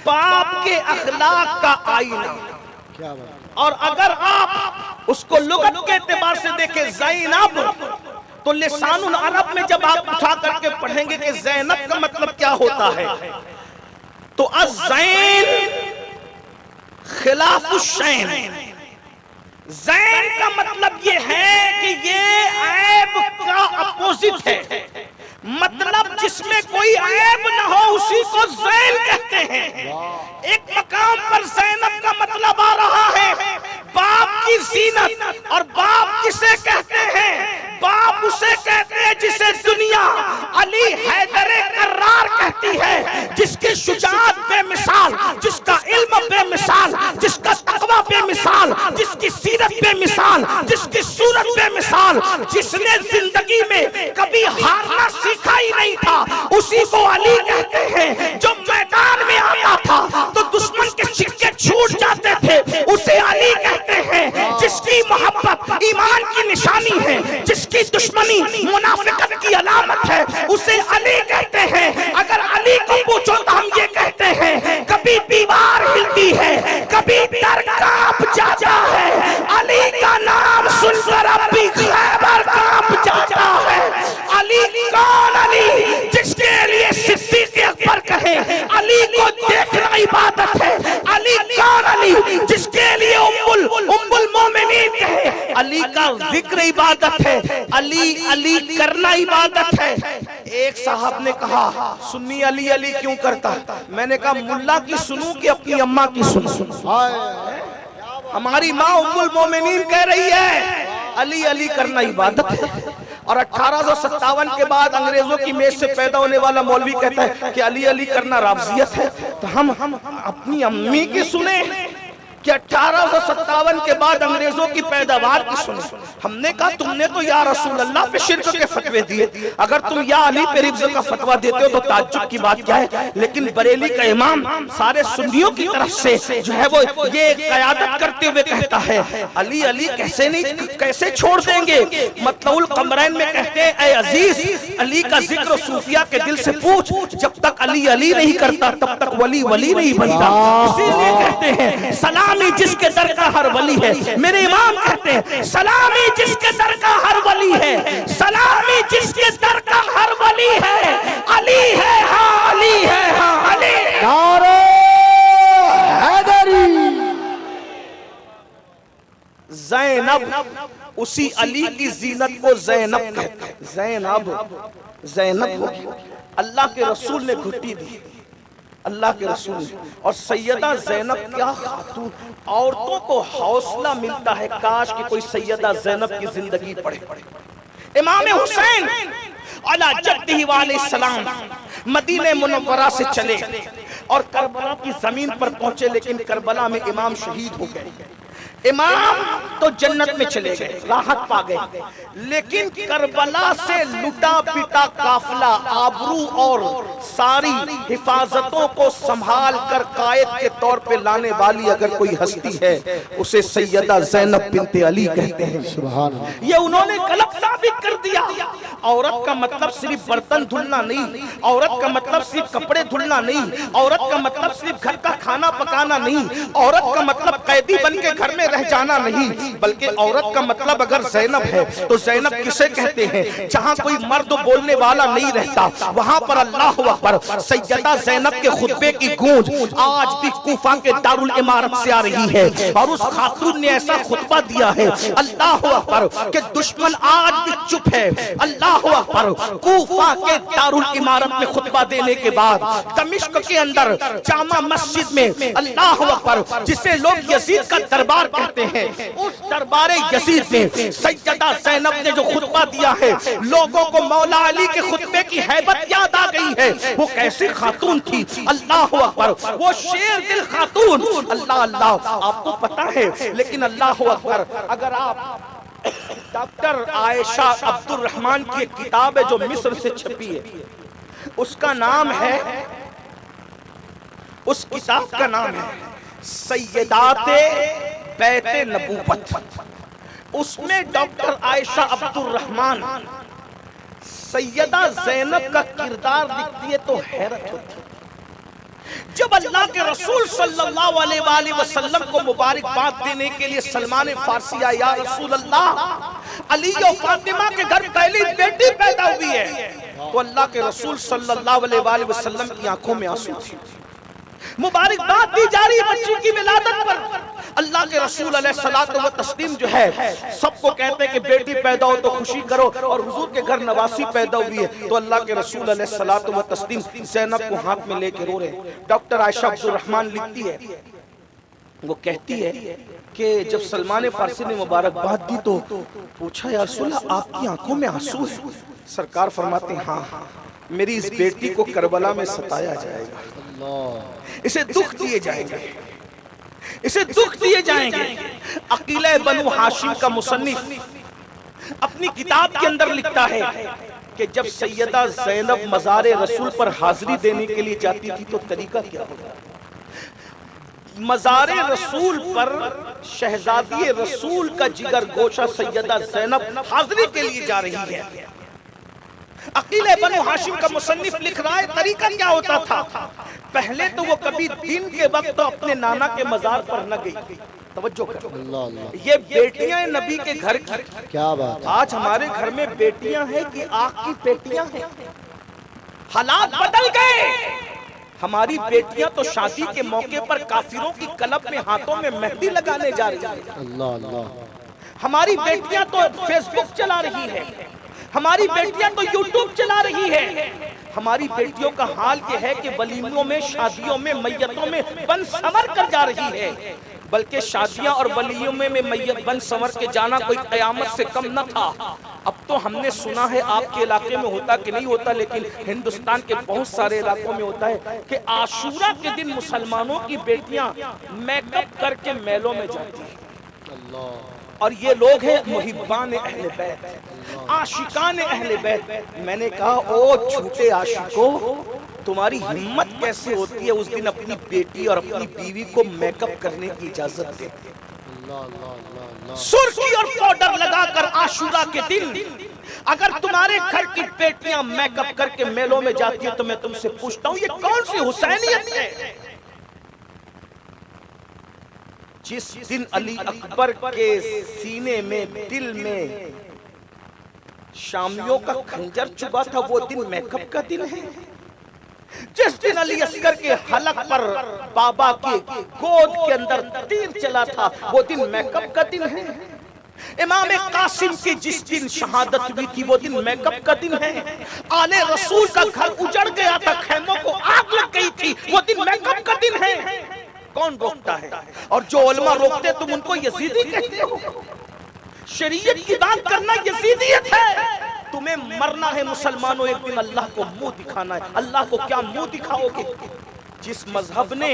बाप के अखलाक का आईना। क्या बात। और अगर आप उसको लुगत के एतबार से देखें ज़ैनब, तो लिसानुल अरब में जब आप उठा करके पढ़ेंगे कि ज़ैनब का मतलब क्या होता है, तो अज़ैन खिलाफुश्शैन। ज़ैन का मतलब ये है कि ये ऐब का अपोजिट है, मतलब जिसमें कोई ऐब न हो उसी को ज़ैन कहते हैं। एक मकाम पर ज़ैनब का मतलब आ रहा है बाप की ज़ीनत। और बाप किसे कहते हैं? बाप उसे कहते हैं जिसे दुनिया अली हैदरे कर्रार कहती है, जिसकी शुजाअत बेमिसाल, जिसका इल्म बेमिसाल, जिसका तक़वा बेमिसाल, जिसकी सीरत बेमिसाल, जिसकी सूरत बेमिसाल, जिसने जिंदगी में कभी हारना सीखा ही नहीं था, उसी को अली कहते हैं। जो मैदान में आता था तो दुश्मन के सिक्के छूट जाते थे, उसे अली कहते हैं। जिसकी मोहब्बत ईमान की निशानी है, जिसकी दुश्मनी मुनाफिकत की अलामत है, उसे अली कहते हैं। अगर अली को पूछो तो हम ये कहते हैं कभी दीवार हिलती है, कभी दर कांप जाता है, अली का नाम सुनकर अब भी खैबर कांप जाता है। अली कौन? अली जिसके लिए सिद्दीक़ अकबर कहे अली को देखना इबादत है। अली कौन? अली जिसके लिए उम्मुल मोमिनीन कहे अली का जिक्र इबादत है, अली अली करना इबादत है। एक साहब ने कहा सुन्नी अली अली क्यों करता? मैंने कहा मुल्ला की सुनूं कि अपनी अम्मा की सुनूं? हमारी माँ उम्मुल मोमिनीन कह रही है अली अली करना इबादत है। और 1857 के बाद अंग्रेजों की मेज से पैदा होने वाला मौलवी कहता है कि अली अली करना राफ़ज़ियत है। तो हम अपनी अम्मी की सुने कि 1857 के बाद अंग्रेजों की पैदावार की सुने? हमने कहा तुमने तो या रसूल अल्लाह पे शिर्क के फतवे दिए, अगर तुम या अली पे रिफ्ज़ का फतवा देते हो तो ताज्जुब की बात क्या है। लेकिन बरेली का इमाम सारे सुन्नियों की तरफ से जो है वो ये क़यादत करते हुए कहता है अली अली कैसे छोड़ देंगे। मतलउल कमरैन में कहते हैं ऐ अजीज अली का जिक्र सूफिया के दिल से पूछ, जब तक अली अली नहीं करता तब तक वली वली नहीं बनता। इसीलिए कहते हैं सलामी जिसके दर का हर वली है। मेरे इमाम कहते हैं सलामी जिसके दर का हर वली है, सलामी जिसके दर का हर वली है। अली है हाँ अली है हाँ अली। नारे हैदरी। ज़ैनब उसी अली की जीनत को ज़ैनब कहते हैं। ज़ैनब को अल्लाह के रसूल ने घुट्टी दी, अल्लाह के रसूल ने। और सैयदा ज़ैनब क्या खातून, औरतों को हौसला मिलता है काश कि कोई सैयदा ज़ैनब की जिंदगी पढ़े। इमाम हुसैन अला जद्दिही व अलैहि सलाम मदीने मुनव्वरा से चले और करबला की जमीन पर पहुंचे, लेकिन करबला में इमाम शहीद हो गए। इमाम तो जन्नत में चले गए, राहत पा गए, लेकिन करबला से लुटा पिटा काफिला आबरू और सारी हिफाजतों को संभाल कर कायद के तौर पे लाने वाली अगर कोई हस्ती है उसे सैयदा ज़ैनब बिन्ते अली कहते हैं। सुभान अल्लाह। ये उन्होंने गलत साबित कर दिया। औरत का मतलब सिर्फ बर्तन धुलना नहीं, औरत का मतलब सिर्फ कपड़े धुलना नहीं, औरत का मतलब सिर्फ घर का खाना पकाना नहीं, औरत का मतलब कैदी बन के घर में रह जाना नहीं, बल्कि औरत का मतलब अगर ज़ैनब है तो ज़ैनब किसे कहते हैं? जहां कोई मर्द बोलने वाला नहीं रहता वहां पर अल्लाह अकबर अकबर, सैयदा ज़ैनब के खुतबे की गूंज आज भी कूफा के दारुल इमारत से आ रही है और उस खातून ने ऐसा खुतबा दिया है, अल्लाह अकबर, कि दुश्मन आज भी चुप है। अल्लाह अकबर, कूफा के दारुल इमारत में खुतबा देने के बाद दमिश्क के अंदर जामा मस्जिद में, अल्लाह अकबर, जिसे लोग यजीद का दरबार कहते हैं, उस दरबार यजीद में सैयदा ज़ैनब ने जो खुतबा दिया है, लोगों को मौला अली के खुतबे की हैबत याद आ गई है। वो कैसी खातून थी, अल्लाह अकबर, वो शेर दिल खातून, अल्लाह अल्लाह, आपको पता है। लेकिन अल्लाह अकबर, अगर आप डॉक्टर आयशा अब्दुल रहमान की एक किताब है जो मिस्र से छपी है, उसका नाम है, उस किताब का नाम है सैयदाते बैते नबूवत। उसमें डॉक्टर आयशा अब्दुल रहमान सैयदा ज़ैनब का किरदार लिखती है तो हैरत होती है। जब अल्लाह के रसूल सल्लल्लाहु अलैहि वसल्लम को मुबारकबाद देने के लिए सलमान फारसी आया, या रसूल अल्लाह, अली और फातिमा के घर पहली बेटी पैदा हुई है, तो अल्लाह के रसूल सल्लल्लाहु अलैहि वसल्लम की आंखों में आंसू थे। मुबारकबाद दी जा रही बच्ची की विलादत पर। अल्लाह के रसूल अलैहिस्सलातु व तस्लीम जो है, सबको कहते हैं कि बेटी पैदा हो तो खुशी करो, और हुजूर के घर नवासी पैदा हुई है, तो अल्लाह के रसूल अलैहिस्सलातु व तस्लीम ज़ैनब को हाथ में लेके रो रहे हैं। डॉक्टर आयशा अब्दुल रहमान लिखती है, वो कहती है कि जब सलमान फारसी ने मुबारकबाद दी तो पूछा, या रसूल अल्लाह, आपकी आंखों में आंसू है? सरकार फरमाते हैं, हाँ, मेरी इस बेटी को करबला में सताया जाएगा, इसे दुख दिए जाएंगे, इसे दुख दिए जाएंगे। अकीला बनु हाशिम का मुसन्निफ अपनी किताब के अंदर लिखता है कि जब सैयदा ज़ैनब मज़ारे रसूल पर हाजिरी देने के लिए जाती थी तो तरीका क्या होगा। मज़ारे रसूल पर शहजादी रसूल का जिगर गोशा सैयदा ज़ैनब हाजिरी के लिए जा रही है। अकीले बनु हाशिम का मुसन्निफ लिख रहा है, तरीका क्या होता था। पहले तो वो कभी दिन के वक्त तो अपने नाना के मजार पर न गई। तवज्जो करो, ये बेटियां नबी के घर की, क्या बात। आज हमारे घर में बेटियां हैं कि आग की पेटियां हैं। हालात बदल गए। हमारी बेटियां तो शादी के मौके पर काफिरों की कलब में हाथों में मेहंदी लगाने जा रही है। अल्लाह अल्लाह। हमारी बेटियां तो फेसबुक चला रही है, हमारी बेटियां तो यूट्यूब चला रही है। हमारी बेटियों का हाल ये है कि वलीमों में, शादियों में, मैयतों में बन संवर कर जा रही है। बल्कि शादियां और वलियों में मैयत बन संवर के जाना कोई कयामत से कम न था। अब तो हमने सुना है आपके इलाके में होता कि नहीं होता, लेकिन हिंदुस्तान के बहुत सारे इलाकों में होता है कि आशूरा के दिन मुसलमानों की बेटियां मेकअप करके मेलों में जाती हैं। और ये लोग हैं मुहिब्बान अहले बैत, आशिकान अहले बैत। मैंने कहा, ओ झूठे आशिकों, तुम्हारी हिम्मत कैसे होती है उस दिन अपनी बेटी और अपनी बीवी को मेकअप करने की इजाजत दे। सुर्खी और पाउडर लगाकर आशूरा के दिन अगर तुम्हारे घर की बेटियां मेकअप करके मेलों में जाती है तो मैं तुमसे पूछता हूं, ये कौन सी हुसैनियत है। जिस दिन अली अकबर के सीने में, दिल में शामियों का खंजर चुभा था, वो दिन मेकअप का दिन है। जिस दिन अली असगर के हलक पर बाबा की गोद के अंदर तीर चला था, वो दिन मेकअप का दिन है। इमाम कासिम की जिस दिन शहादत हुई थी, वो दिन मेकअप का दिन है। आले रसूल का घर उजड़ गया था, खैमों को आग लग गई थी, वो दिन मेकअप का दिन है। कौन रोकता है? और जो उलमा रोकते तुम उनको यजीदी कहते हो। शरीयत की बात करना यजीदियत है। तुम्हें मरना है मुसलमानों, एक दिन अल्लाह को मुंह दिखाना है। अल्लाह को क्या मुंह दिखाओगे? जिस मजहब ने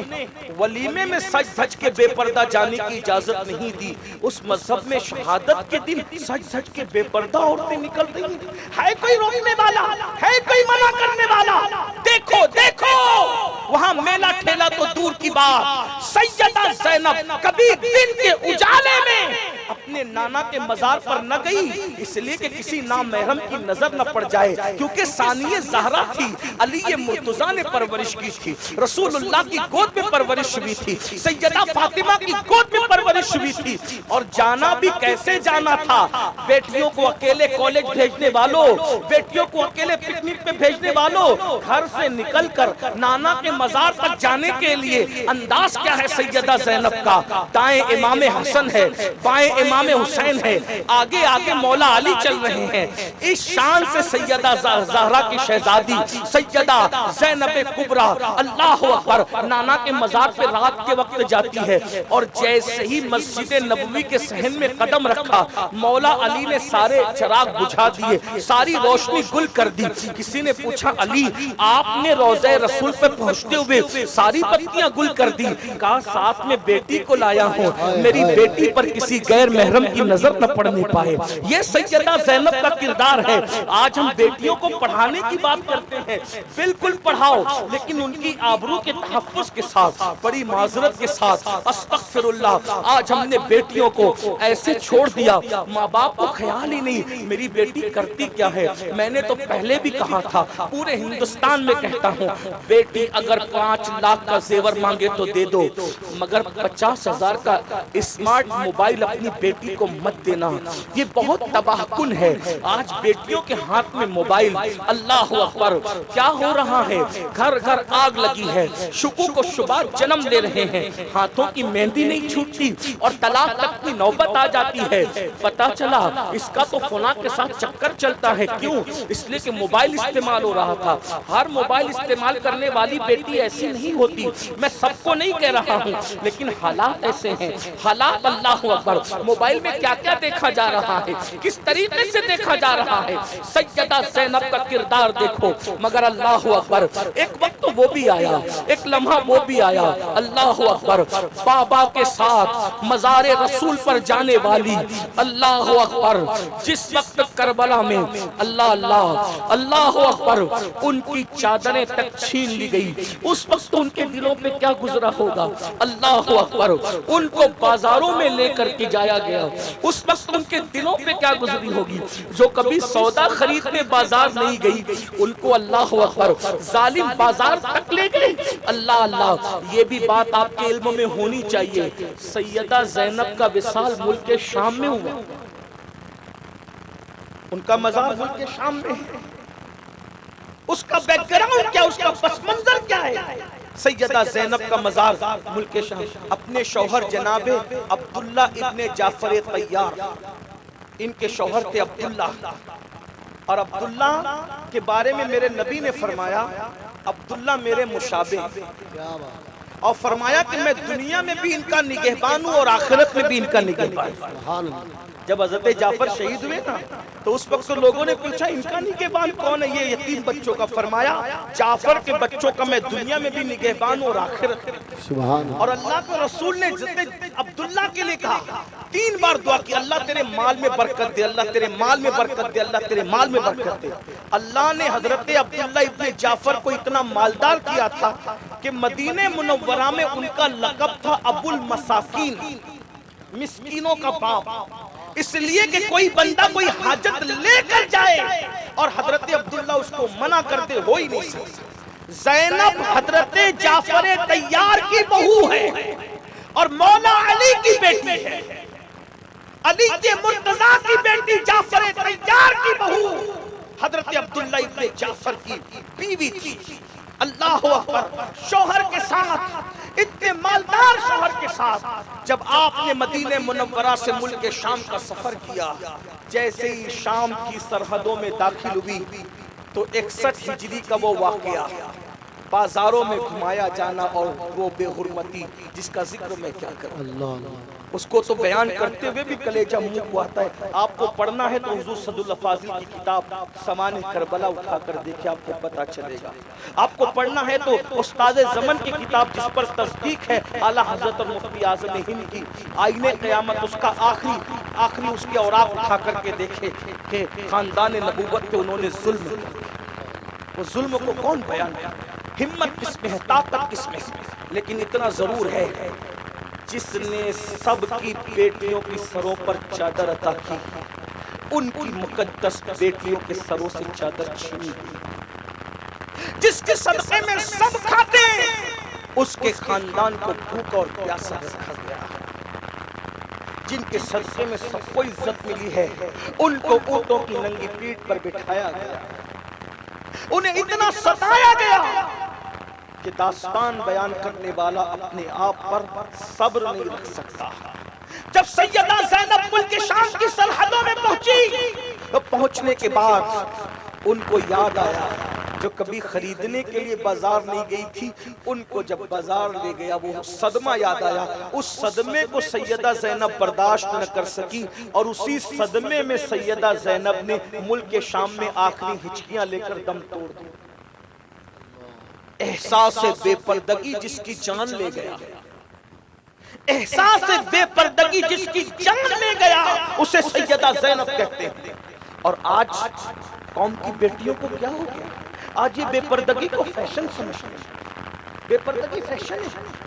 वलीमे में सज धज के बेपर्दा जाने की इजाजत नहीं दी, उस मजहब में शहादत के दिन सज धज के बेपर्दा औरतें निकल रही है। कोई रोकने वाला है? कोई मना करने वाला? देखो देखो, वहां मेला ठेला तो दूर की बात, सैयदा ज़ैनब कभी दिन के उजाले में अपने नाना के मजार पर न गई इसलिए कि किसी नामहरम की नजर न पड़ जाए, क्योंकि सानिये ज़हरा थी, अली मुर्तज़ा ने परवरिश की थी, रसूलुल्लाह की गोद में परवरिश हुई थी, सैयदा फातिमा की गोद में परवरिश हुई थी। और जाना भी कैसे जाना था, बेटियों को अकेले कॉलेज भेजने वालों, बेटियों को अकेले पिकनिक पे भेजने वालों, घर से निकलकर नाना के मजार तक जाने के लिए अंदाज क्या है सैयदा ज़ैनब का, दाएं इमाम हसन है, बाएं इमाम हुसैन है, आगे आगे मौला अली चल रहे हैं। इस शान से सैयदा ज़हरा की शहजादी सैयदा ज़ैनब कुबरा अल्लाह अकबर नाना के मजार पे रात के वक्त जाती है, और जैसे ही मस्जिद नबवी के सहन में कदम रखा, मौला अली ने सारे चिराग बुझा दिए, सारी रोशनी गुल कर दी। किसी ने पूछा अली आपने रोज़े रसूल पे पहुंचते हुए सारी बत्तियां गुल कर दी, कहा साथ में बेटी को लाया हूँ, मेरी बेटी पर किसी गैर महरम की नजर न पड़ने पाए। ये सैयदा ज़ैनब का किरदार है। आज हम बेटियों को पढ़ाने की बात करते हैं, बिल्कुल पढ़ाओ, लेकिन उनकी आबरू के तहफ़्फ़ुज़ के साथ, बड़ी माजरत के साथ, अस्तग़फ़िरुल्लाह। आज हमने बेटियों को ऐसे छोड़ दिया, माँ बाप को ख्याल ही नहीं मेरी बेटी करती क्या है। मैंने तो पहले भी कहा था, पूरे हिंदुस्तान में कहता हूँ, बेटी अगर 5 लाख का जेवर मांगे तो दे दो, मगर 50,000 का स्मार्ट मोबाइल अपनी बेटी को मत देना। ये बहुत तबाहकुन है। आज बेटियों के हाथ में मोबाइल, अल्लाह अकबर, क्या हो रहा है, घर घर आग लगी है, शुकू को शुबात जन्म दे रहे हैं, हाथों की मेहंदी नहीं छूटती और तलाक तक की नौबत आ जाती है। पता चला इसका तो फुला के साथ चक्कर चलता है, क्यों? इसलिए कि मोबाइल इस्तेमाल हो रहा था। हर मोबाइल इस्तेमाल करने वाली बेटी ऐसी नहीं होती, मैं सबको नहीं कह रहा हूँ, लेकिन हालात ऐसे हैं। हालात अल्लाह अकबर, मोबाइल में क्या क्या देखा जा रहा है, किस तरीके से देखा जा रहा है। सैयदा ज़ैनब का किरदार देखो, मगर अल्लाह अकबर, एक वक्त तो वो भी आया, एक लम्हा वो भी आया, अल्लाह अकबर, बाबा के साथ मज़ारे रसूल पर जाने वाली, अल्लाह अकबर, जिस वक्त करबला में अल्लाह अल्लाह अल्लाह अकबर उनकी चादरें तक छीन ली गई, उस वक्त उनके दिलों पे क्या गुजरा होगा। अल्लाह अकबर, उनको बाजारों में लेकर के जाया गया, उस वक्त उनके दिलों पे क्या गुजरी होगी। जो कभी सौदा खरीदने बाजार नहीं गई, उनको अल्लाह अकबर जालिम बाजार तक ले गए। अल्लाह अल्लाह, ये भी बात आपके इल्म में होनी चाहिए, सैयदा ज़ैनब का विसाल मुल्क शाम में हुआ, उनका मज़ार मुल्क शाम में है। उसका बैकग्राउंड क्या, उसका पस मंजर क्या है? सैयदा ज़ैनब का मज़ार मुल्क शाम, अपने शौहर जनाबे अब्दुल्ला इब्ने जाफर तैयार, इनके शौहर थे अब्दुल्ला, और अब्दुल्ला के बारे में मेरे नबी ने फरमाया अब्दुल्ला मेरे मुशाबे, और फरमाया कि मैं दुनिया में भी इनका निगहबान हूँ और आखिरत में भी इनका निगहबान। जब हज़रत जाफर शहीद हुए ना, तो उस वक्त तो लोगों ने पूछा इनका निगहबान कौन है? ये यतीम बच्चों का। फरमाया जाफर के बच्चों का मैं दुनिया में भी निगहबान हूँ और आखिरत में। सुभान। और अल्लाह के रसूल ने अब्दुल्ला के लिए कहा, 3 बार दुआ की, अल्लाह तेरे माल में बरकत दे, अल्लाह तेरे माल में बरकत दे, अल्लाह तेरे माल में बरकत दे। अल्लाह ने हजरत अब्दुल्ला इब्ने जाफर को इतना मालदार किया था कि मदीने मुनव्वरा में उनका लक़ब था अबुल मसाकीन, मिस्कीनों का बाप। इसलिए कि कोई बंदा कोई हाजत लेकर जाए और हजरत अब्दुल्ला उसको मना करते हो ही नहीं सकता। ज़ैनब हजरत जाफर तैयार की बहू है और मौला अली की बेटी है, अली के मुर्तज़ा की बेटी जाफर तैयार की बहू हजरत अब्दुल्ला इब्ने जाफर की बीवी थी। अल्लाह अकबर, शौहर के साथ, इतने मालदार शौहर के साथ जब आपने मदीने मुनव्वरा से मुल्क शाम का सफर किया, जैसे ही शाम की सरहदों में दाखिल हुई तो 61 हिजरी का वो वाकया, बाजारों में घुमाया जाना और वो बेहुरमती जिसका जिक्र मैं क्या करूं, अल्लाह, उसको तो बयान करते हुए भी कलेजा मुंह को आता है। आपको पढ़ना है तो हुजूर सदुल फाजिल की किताब समान करबला उठाकर देखिए, आपको पता चलेगा। आपको पढ़ना है तो उस्ताद ज़मन की किताब जिस पर तस्दीक है आला हज़रत और मुफ्ती आज़म हिंद की आईने क़यामत, उसका आखिरी उसके औराक उठा करके देखे कि खानदान नबूवत पे उन्होंने जुल्म किया। वो जुल्म को कौन बयान करे? हिम्मत किसमें है, ताकत किसमें है? लेकिन इतना जरूर है जिसने सबकी बेटियों की सरों पर चादर अता की, उनकी मुकद्दस बेटियों के सरों से चादर छीनी गई। जिसके सदक़े में सब खाते हैं, उसके खानदान को भूख और प्यासा रखा गया। जिनके सदक़े में सबको इज्जत मिली है, उनको ऊंटों की नंगी पीठ पर बिठाया गया। उन्हें इतना सताया गया कि दास्तान बयान करने वाला अपने आप पर सब्र नहीं रख सकता। जब सैयदा ज़ैनब मुल्क शाम की सरहदों में पहुंची, तो पहुंचने के बाद उनको याद आया जो कभी खरीदने के लिए बाजार नहीं गई थी, उनको जब बाजार ले गया वो सदमा याद आया। उस सदमे को सैयदा ज़ैनब बर्दाश्त न कर सकी और उसी सदमे में सैयदा ज़ैनब ने मुल्क शाम में आखिरी हिचकियां लेकर दम तोड़ दी। एहसास बेपर्दगी जिसकी जान ले गया, एहसास बेपर्दगी जिसकी जान ले गया, उसे सैयदा ज़ैनब कहते हैं। और आज कौम की बेटियों को क्या हो गया? आज ये बेपर्दगी को फैशन समझते हैं। बेपर्दगी फैशन है।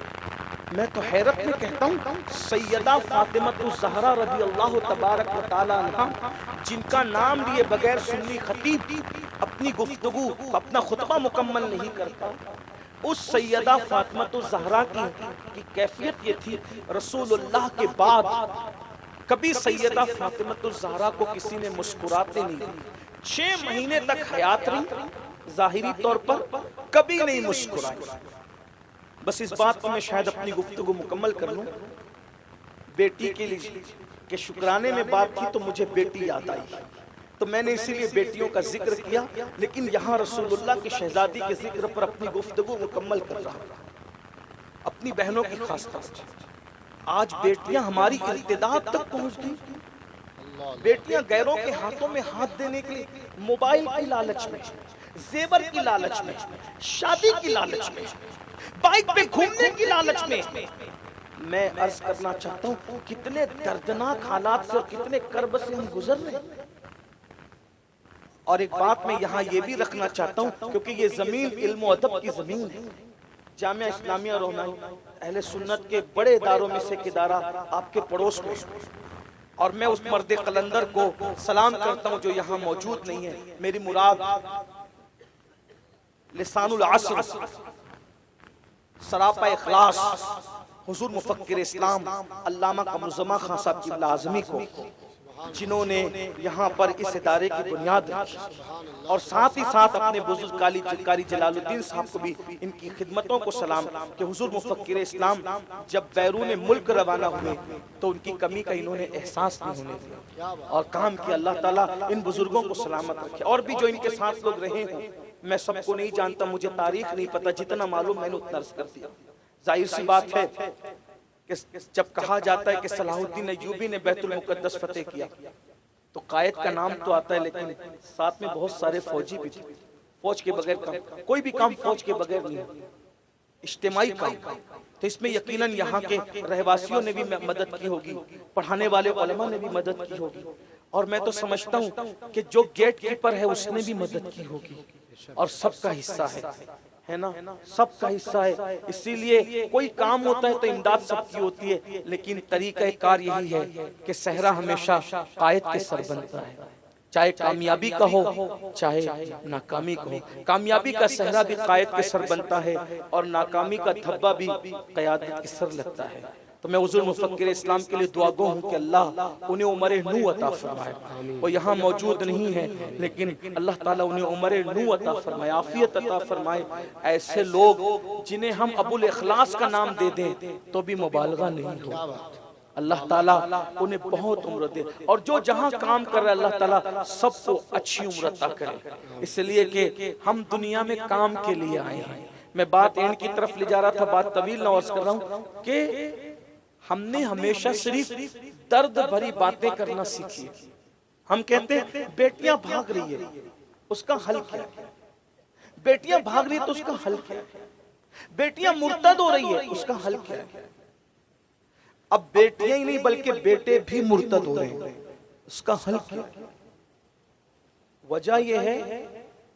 मैं तो हैरत में कहता हूँ, सैयदा फातिमतुज़ ज़हरा रज़ी अल्लाह तबारक व तआला अन्हा, जिनका नाम लिए बगैर सुन्नी खतीब अपनी गुफ्तगू, अपना खुतबा मुकम्मल नहीं करता, उस सैयदा फातिमतुज़ ज़हरा की कैफियत ये थी, रसूलुल्लाह के बाद कभी सैयदा फातिमतुज़ ज़हरा को किसी ने मुस्कुराते नहीं। 6 महीने तक हयात रही, ज़ाहिरी तौर पर कभी नहीं मुस्कुराई। बस इस बात पर मैं शायद अपनी गुफ्तगू मुकम्मल कर लूं। बेटी के लिए के शुक्राने में बात थी तो मुझे बेटी याद आई, तो मैंने इसीलिए बेटियों का जिक्र किया। लेकिन यहाँ रसूलुल्लाह की शहजादी के जिक्र पर अपनी गुफ्तगू मुकम्मल कर रहा हूं। अपनी बहनों की खास तौर आज बेटियां हमारी इर्तिदाद तक पहुंच गई। बेटियां गैरों के हाथों में हाथ देने के लिए मोबाइल की लालच में, जेवर की लालच में, शादी की लालच में, बाइक पे घूमने की लालच में, मैं अर्ज करना चाहता हूं कितने दर्दनाक हालात से और कितने कर्ब से हम गुजर रहे हैं। और एक बात मैं यहाँ ये भी रखना चाहता हूँ, क्योंकि ये जमीन इल्म और अदब की जमीन है। जामिया इस्लामिया रोहनाई अहले सुन्नत के बड़े इदारों में से एक इदारा आपके पड़ोस में, और मैं उस मर्द कलंदर को सलाम करता हूँ जो यहाँ मौजूद नहीं है। मेरी मुराद लिसानुल असर, सरापा इखलास, हुजूर मुफक्किर इस्लाम अल्लामा कमरुज़्ज़मा खान साहब की लाज़मी को, जिन्होंने यहाँ पर इस इदारे की बुनियाद रखी, और साथ ही साथ अपने बुजुर्ग कारी जलालुद्दीन साहब को भी इनकी खिदमतों को सलाम कि हुजूर मुफक्किर इस्लाम जब बैरून मुल्क रवाना हुए तो उनकी कमी का इन्होंने एहसास नहीं होने दिया और काम किया। अल्लाह ताला इन बुजुर्गों को सलामत रखे। और भी जो इनके साथ लोग रहे हों, मैं सबको नहीं जानता, मुझे तारीख नहीं पता, जितना मालूम मैंने उतना अर्ज कर दिया। जाहिर सी बात है कि जब कहा जाता है कि सलाहुद्दीन अय्यूबी ने बैतुल मुकद्दस फतेह किया तो कायद का नाम तो आता है, लेकिन साथ में बहुत सारे फौजी भी थे। फौज के बगैर काम, कोई भी काम फौज के बगैर नहीं, इज्तिमाई काम। तो इसमें यकीनन यहाँ के रहवासियों ने भी मदद की होगी, पढ़ाने वाले उलमा ने भी मदद की होगी, और मैं तो समझता हूँ कि जो गेट कीपर है उसने भी मदद की होगी, और सबका हिस्सा है ना, सबका हिस्सा है। इसीलिए कोई काम होता है तो इमदाद सबकी होती है, लेकिन तरीका कार यही है कि सहरा हमेशा कायद के सर बनता है, चाहे कामयाबी का हो चाहे नाकामी का हो। कामयाबी का सहरा भी कायद के सर बनता है और नाकामी का धब्बा भी क़यादत के सर लगता है। तो मैं हुज़ूर मुफ़क्किर इस्लाम के लिए दुआ गो हूँ कि अल्लाह उन्हें उम्र नू अता फरमाए। वो यहाँ मौजूद नहीं है, लेकिन अल्लाह ताला उन्हें उम्र नू अता फरमाए, आफियत अता फरमाए। ऐसे लोग जिन्हें हम अबुल इखलास का नाम दे दें तो भी मुबालगा नहीं हो। अल्लाह ताला उन्हें बहुत उम्र दे, और जो जहाँ काम कर रहे अल्लाह ताला सबको अच्छी उम्र अता करे, इसलिए कि हम दुनिया में काम के लिए आए हैं। मैं बात एंड की तरफ ले जा रहा था, बात तवील न अर्ज कर रहा हूँ कि हमने हमेशा सिर्फ दर्द भरी बातें करना सीखी है। हम कहते हैं बेटियां भाग रही है, उसका हल क्या है? बेटियां भाग रही है तो उसका हल क्या है? बेटियां मुर्तद हो रही है, उसका हल क्या है? अब बेटियां ही नहीं बल्कि बेटे भी मुर्तद हो रहे हैं, उसका हल क्या है? वजह यह है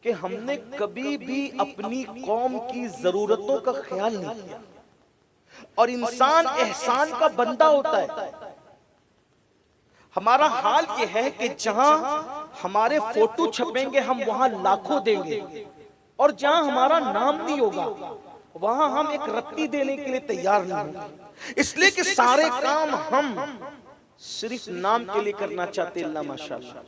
कि हमने कभी भी अपनी कौम की जरूरतों का ख्याल नहीं किया। और इंसान एहसान का बंदा होता है। हमारा हाल ये है कि जहां हमारे फोटो छपेंगे हम वहां लाखों देंगे, और जहां हमारा नाम नहीं होगा वहां हम एक रत्ती देने के लिए तैयार नहीं होंगे। इसलिए कि सारे काम हम सिर्फ नाम के लिए करना चाहते हैं। अल्लाह माशाअल्लाह।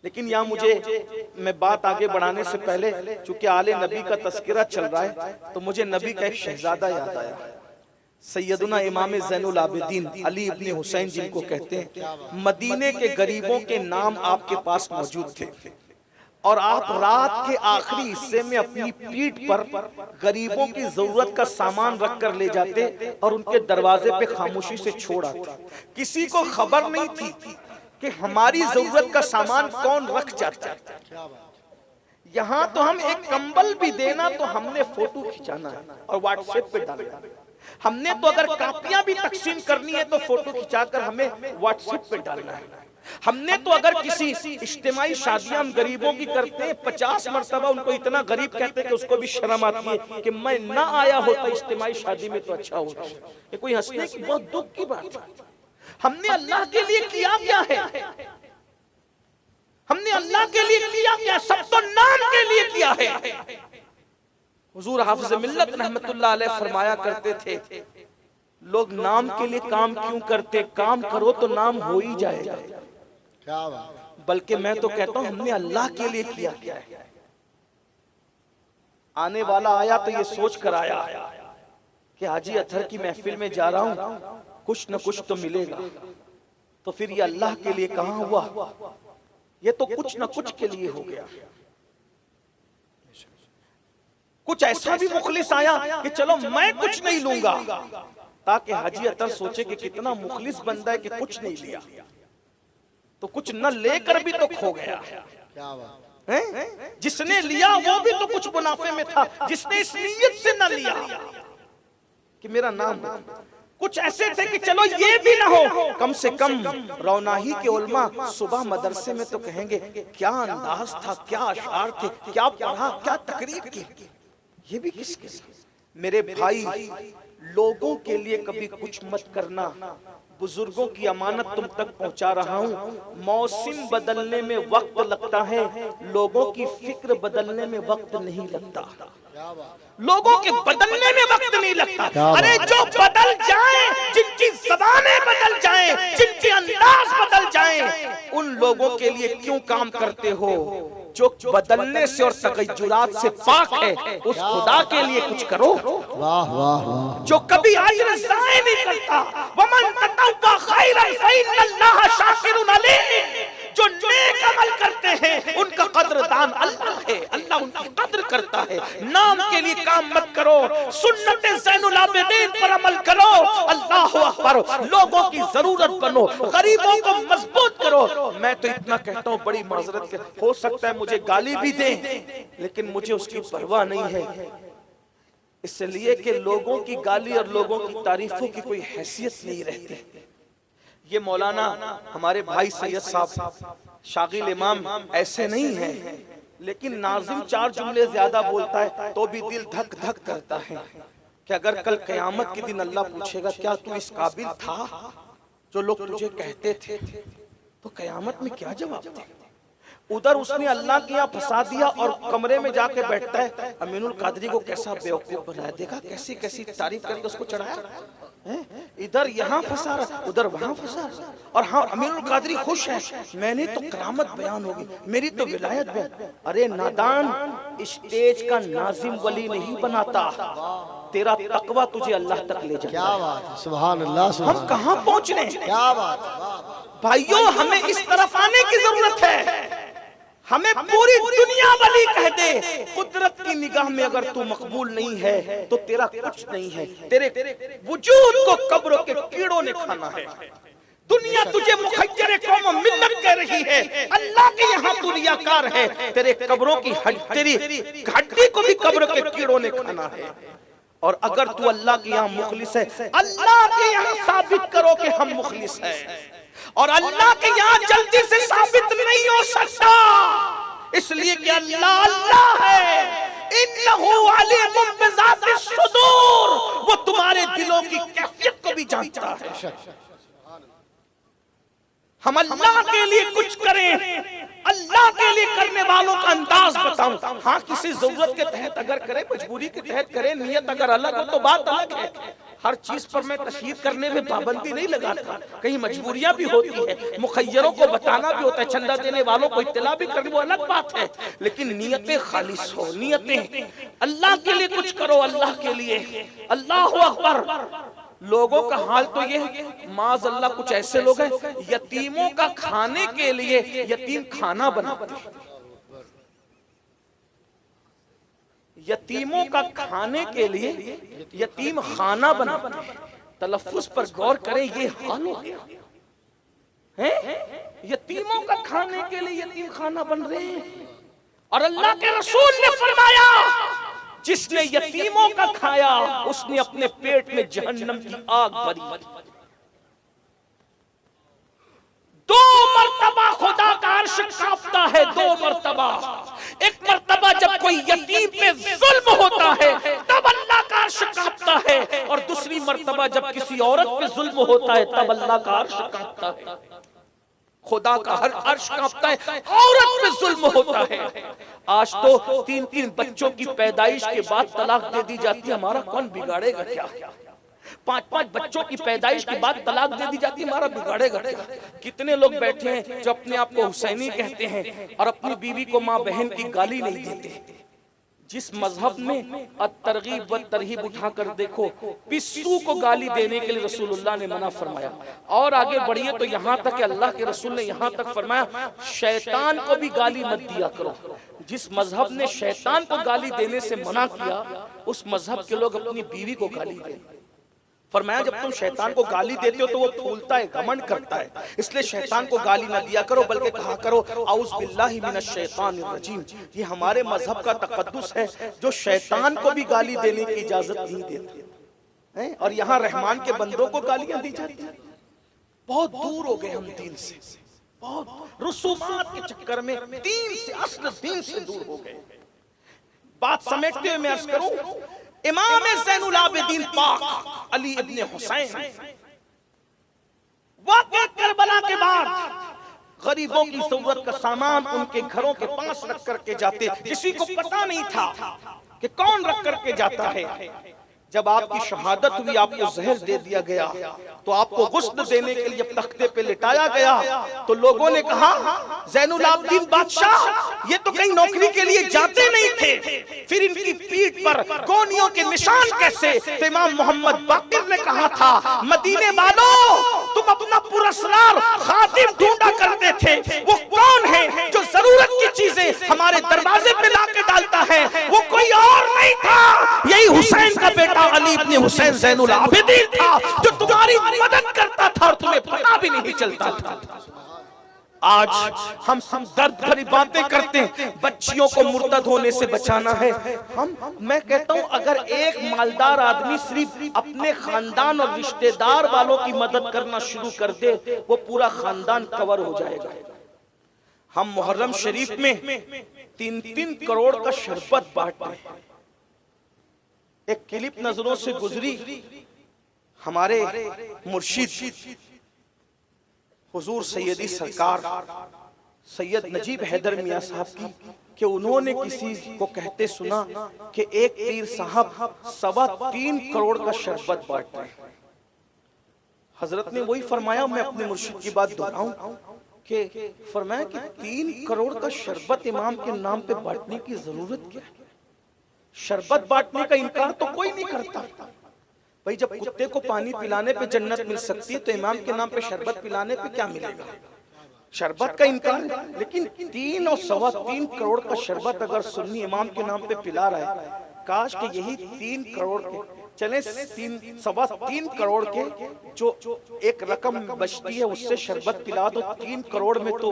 लेकिन यहाँ मुझे, मैं बात आगे बढ़ाने से पहले, चूंकि आले नबी का तस्करा चल रहा है, तो मुझे नबी का एक शहजादा याद आया, सैयदुना इमाम ज़ैनुल आबिदीन अली इब्ने हुसैन जिनको कहते हैं। मदीने के गरीबों के नाम आपके पास मौजूद थे, और आप रात के आखिरी हिस्से में अपनी पीठ पर गरीबों की जरूरत का सामान रख कर ले जाते और उनके दरवाजे पे खामोशी से छोड़ आते। किसी को खबर नहीं थी कि हमारी जरूरत का सामान कौन रख जाता है। यहाँ तो हम एक कंबल भी देना तो हमने फोटो खिंचाना है और व्हाट्सएप पे डालना है। हमने तो अगर कापियां भी तकसीम करनी है तो फोटो खिंचाकर हमें व्हाट्सएप पे डालना है। हमने तो अगर किसी इज्तिमाई शादियां हम गरीबों की करते हैं, 50 मरतबा उनको इतना गरीब कहते हैं कि उसको भी शर्म आती है कि मैं ना आया होता इज्तिमाई शादी में तो अच्छा होता। ये कोई हंसने की बहुत दुख की बात है। हमने अल्लाह के लिए किया क्या है? हमने अल्लाह के लिए किया क्या? सब तो नाम के लिए किया है। हुजूर हाफिज मिल्लत रहमतुल्लाह अलैह फरमाया करते थे, लोग नाम के लिए काम क्यों करते? काम करो तो नाम हो ही जाएगा। क्या बात। बल्कि मैं तो कहता हूं हमने अल्लाह के लिए किया क्या है। आने वाला आया तो ये सोच कर आया कि हाजी अतहर की महफिल में जा रहा हूं, कुछ न कुछ तो मिलेगा। तो फिर ये अल्लाह के लिए कहां हुआ? ये तो कुछ न कुछ के लिए हो गया। कुछ ऐसा भी मुखलिस आया कि चलो मैं कुछ नहीं लूंगा, ताकि हाजी अतहर सोचे कि कितना मुखलिस बंदा है कि कुछ नहीं लिया। तो कुछ न लेकर भी तो खो गया। क्या बात है? जिसने लिया वो भी तो कुछ मुनाफे में था, जिसने इस नीयत से न लिया कि मेरा नाम हो। कुछ ऐसे थे कि चलो ये भी ना हो, कम से कम रौनाही के उलमा सुबह मदरसे में तो कहेंगे क्या अंदाज था, क्या अशआर थे, क्या पढ़ा, क्या तकरीर की। ये भी किसके साथ? मेरे भाई, लोगों के लिए कभी कुछ मत करना। बुजुर्गों की अमानत तुम तक पहुंचा रहा हूं। मौसम बदलने में वक्त लगता है, लोगों की फिक्र बदलने में वक्त नहीं लगता। लोगों के बदलने में वक्त नहीं लगता। अरे जो बदल जाए, जिनकी ज़बानें बदल जाएं, जिनके अंदाज बदल जाएं, उन लोगों के लिए क्यों काम करते हो? जो बदलने से और तगय्युरात से पाक है, उस खुदा के लिए कुछ करो। वाह वाह वाह। जो कभी अज्र ज़ाय नहीं करता। वमन ततव्वा खैरन फइन्नल्लाह शाकिरुन अलीम। जो नेक अमल करते हैं उनका कदरदान अल्लाह है, अल्लाह उनकी कद्र करता है। नाम के लिए काम मत करो, सुन्नत ज़ैनुल आबिदीन पर अमल करो। अल्लाहु अकबर। लोगों की जरूरत बनो, गरीबों को मजबूत करो। मैं तो इतना कहता हूँ, बड़ी माजरत के हो सकता है मुझे गाली भी दें, लेकिन मुझे उसकी परवाह नहीं है, इसलिए कि लोगों की गाली और लोगों की तारीफों की कोई हैसियत नहीं रहती। ये मौलाना हमारे भाई सैयद साहब शागिल इमाम ऐसे नहीं है, लेकिन नाज़िम 4 जुमले ज्यादा बोलता है तो भी दिल धक धक करता है कि अगर कल क़यामत के दिन अल्लाह पूछेगा क्या तू इस काबिल था जो लोग तुझे कहते थे, तो क़यामत में क्या जवाब दे? उधर उसने अल्लाह के यहाँ फंसा दिया और कमरे में जाके बैठता है। अमीनुल कादरी को कैसा बेवकूफ बनाया, देखा कैसी कैसी तारीफ करके उसको चढ़ाया। इधर यहाँ फंसा रहा, उधर वहां फंसा रहा। और हाँ, अमीनुल कादरी खुश है, मैंने तो करामत बयान होगी, मेरी तो विलायत बयान। अरे नादान, स्टेज का नाजिम वली नहीं बनाता, तेरा तकवा तुझे अल्लाह तक ले जाए। क्या बात है, सुभान अल्लाह। हम कहाँ पहुँचने? क्या बात भाइयों, हमें इस तरफ आने की जरूरत है। हमें पूरी दुनिया वली कह दे, कुदरत की निगाह में अगर तू मकबूल नहीं है तो तेरा कुछ नहीं है। तेरे वजूद को कब्रों के कीड़ों ने खाना है। दुनिया तुझे मुखज्जर कौम मिल्लत कह रही है, अल्लाह के यहाँ तू रियाकार है। तेरे कब्रों की तेरी हड्डी को भी कब्र के कीड़ों ने खाना है। और अगर तू अल्लाह के यहाँ मुखलिस है, अल्लाह के यहाँ साबित करो कि हम मुखलिस हैं। और अल्लाह के यहाँ जल्दी से साबित नहीं हो सकता, इसलिए कि अल्लाह अल्लाह है। इन्नहु अलीमुम बिज़ातिस सुदूर, वो तुम्हारे दिलों की कैफियत को भी जानता है। हम अल्लाह के लिए कुछ करें, अल्लाह के लिए करने वालों का अंदाज बताऊं। हाँ, किसी जरूरत के तहत अगर करे, मजबूरी के तहत करे, नियत अगर अलग हो तो बात अलग है। हर चीज पर मैं तशहीर करने में पाबंदी नहीं लगाता, कहीं मजबूरियां भी होती है, मुखय्यरों को बताना भी होता है, चंदा देने वालों को इत्तला भी करनी, वो अलग बात है। लेकिन नियतें खालिस हो, नियतें अल्लाह के लिए कुछ करो, अल्लाह के लिए। अल्लाह अकबर। लोगों का हाल तो ये है, माज अल्लाह कुछ ऐसे लोग हैं यतीमों का खाने के लिए यतीम खाना बनाते हैं। यतीमों का खाने के लिए यतीम खाना बनाते हैं। तलफ्फुज पर गौर करें, ये हाल हो गया है। यतीमों का खाने के लिए यतीम खाना बन रहे हैं। और अल्लाह के रसूल ने फरमाया, जिसने यतीमों का खाया उसने अपने पेट में जहन्नम की आग भरी। 2 मर्तबा खुदा का अर्श कांपता है, 2 मर्तबा। एक मर्तबा जब कोई यतीम पे जुल्म होता है तब अल्लाह का अर्श कांपता है, और दूसरी मर्तबा जब किसी औरत पे जुल्म होता है तब अल्लाह का अर्श कांपता है। खुदा का हर अर्श कांपता है, औरत पे जुल्म होता है। आज तो 3-3 बच्चों की पैदाइश के बाद तलाक दे दी जाती है, हमारा कौन बिगाड़ेगा क्या? 5-5 बच्चों की पैदाइश के बाद तलाक दे दी जाती है, हमारा बिगाड़ेगा क्या? कितने लोग बैठे हैं जो अपने आप को हुसैनी कहते हैं और अपनी बीवी को माँ बहन की गाली नहीं देते। जिस मजहब में तरगीब व तरहीब उठाकर देखो, पिस्सू को गाली देने के लिए रसूलुल्लाह ने मना फरमाया। और आगे बढ़िए तो यहाँ तक कि अल्लाह के रसूल ने यहाँ तक फरमाया, शैतान को भी गाली मत दिया करो। जिस मजहब ने शैतान को गाली देने से मना किया, उस मजहब के लोग अपनी बीवी को गाली दें। फरमाया, जब तुम शैतान को गाली देते हो तो वो फूलता है, घमंड करता है, इसलिए शैतान को गाली न दिया करो, बल्कि कहा करो औज़ बिल्लाहि मिनश शैतानिर रजीम। ये हमारे मजहब का तकद्दुस है जो शैतान को भी गाली देने की इजाजत नहीं देते हैं, और यहाँ रहमान के बंदों को गालियां दी जाती हैं। बहुत दूर हो गए हम दीन से, बहुत रुसूमात के चक्कर में दीन से, असल दीन से दूर हो गए। बात समेटते हुए मैं अर्ज करूं, इमाम ज़ैनुल आबिदीन पाक अली इब्ने हुसैन वाक़या करबला के बाद गरीबों की जरूरत का सामान उनके घरों के पास रख करके जाते। किसी को पता नहीं था कि कौन रख करके जाता है। जब आपकी शहादत हुई, आपको जहर दे दिया गया, तो आपको गुस्ल देने के लिए तख्ते पे लिटाया गया, तो लोगों ने कहा, ज़ैनुल आबिदीन बादशाह ये तो कहीं नौकरी के लिए जाते नहीं थे, फिर इनकी पीठ पर गोनियों के निशान कैसे? तो इमाम मोहम्मद बाकिर ने कहा था, मदीने वालों, तुम अपना पुरस्कार खातिम ढूंढा करते थे, वो कौन है जो जरूरत की चीजें हमारे दरवाजे पे लाके डालता है? वो कोई और नहीं था, यही हुसैन का बेटा अली इब्ने हुसैन ज़ैनुल आबिदीन था, जो तुम्हारी मदद करता था और तुम्हें पता भी नहीं चलता था। आज हम सब दर्द भरी बातें करते हैं, बच्चियों को मुर्तद होने से बचाना है। मैं कहता हूं, अगर एक मालदार आदमी सिर्फ अपने खानदान और रिश्तेदार वालों की मदद करना शुरू कर दे, वो पूरा खानदान कवर हो जाएगा। हम मुहर्रम शरीफ में 3-3 करोड़ का शरबत बांटते हैं। एक क्लिप नजरों से गुजरी, हमारे मुर्शिद हुजूर सैयदी सरकार सैयद नजीब हैदर मियां साहब की, कि उन्होंने किसी को कहते सुना कि एक पीर साहब 3.25 करोड़ का शरबत बांटते हैं। हजरत ने वही फरमाया, मैं अपने मुर्शिद की बात दोहराऊं कि फरमाया कि 3 करोड़ का शरबत इमाम के नाम पे बांटने की जरूरत क्या है? शरबत बांटने का इनकार तो कोई नहीं करता भाई। जब कुत्ते को पानी पिलाने पे जन्नत मिल सकती है, तो इमाम के नाम पे शरबत पिलाने पे क्या मिलेगा? शरबत का इनकार है। लेकिन 3 और 3.25 करोड़ का शरबत अगर सुन्नी इमाम के नाम पे पिला रहा है, काश कि यही 3 करोड़ के चले 3.25 करोड़ के जो एक रकम बचती है उससे शरबत पिला दो। 3 करोड़ में तो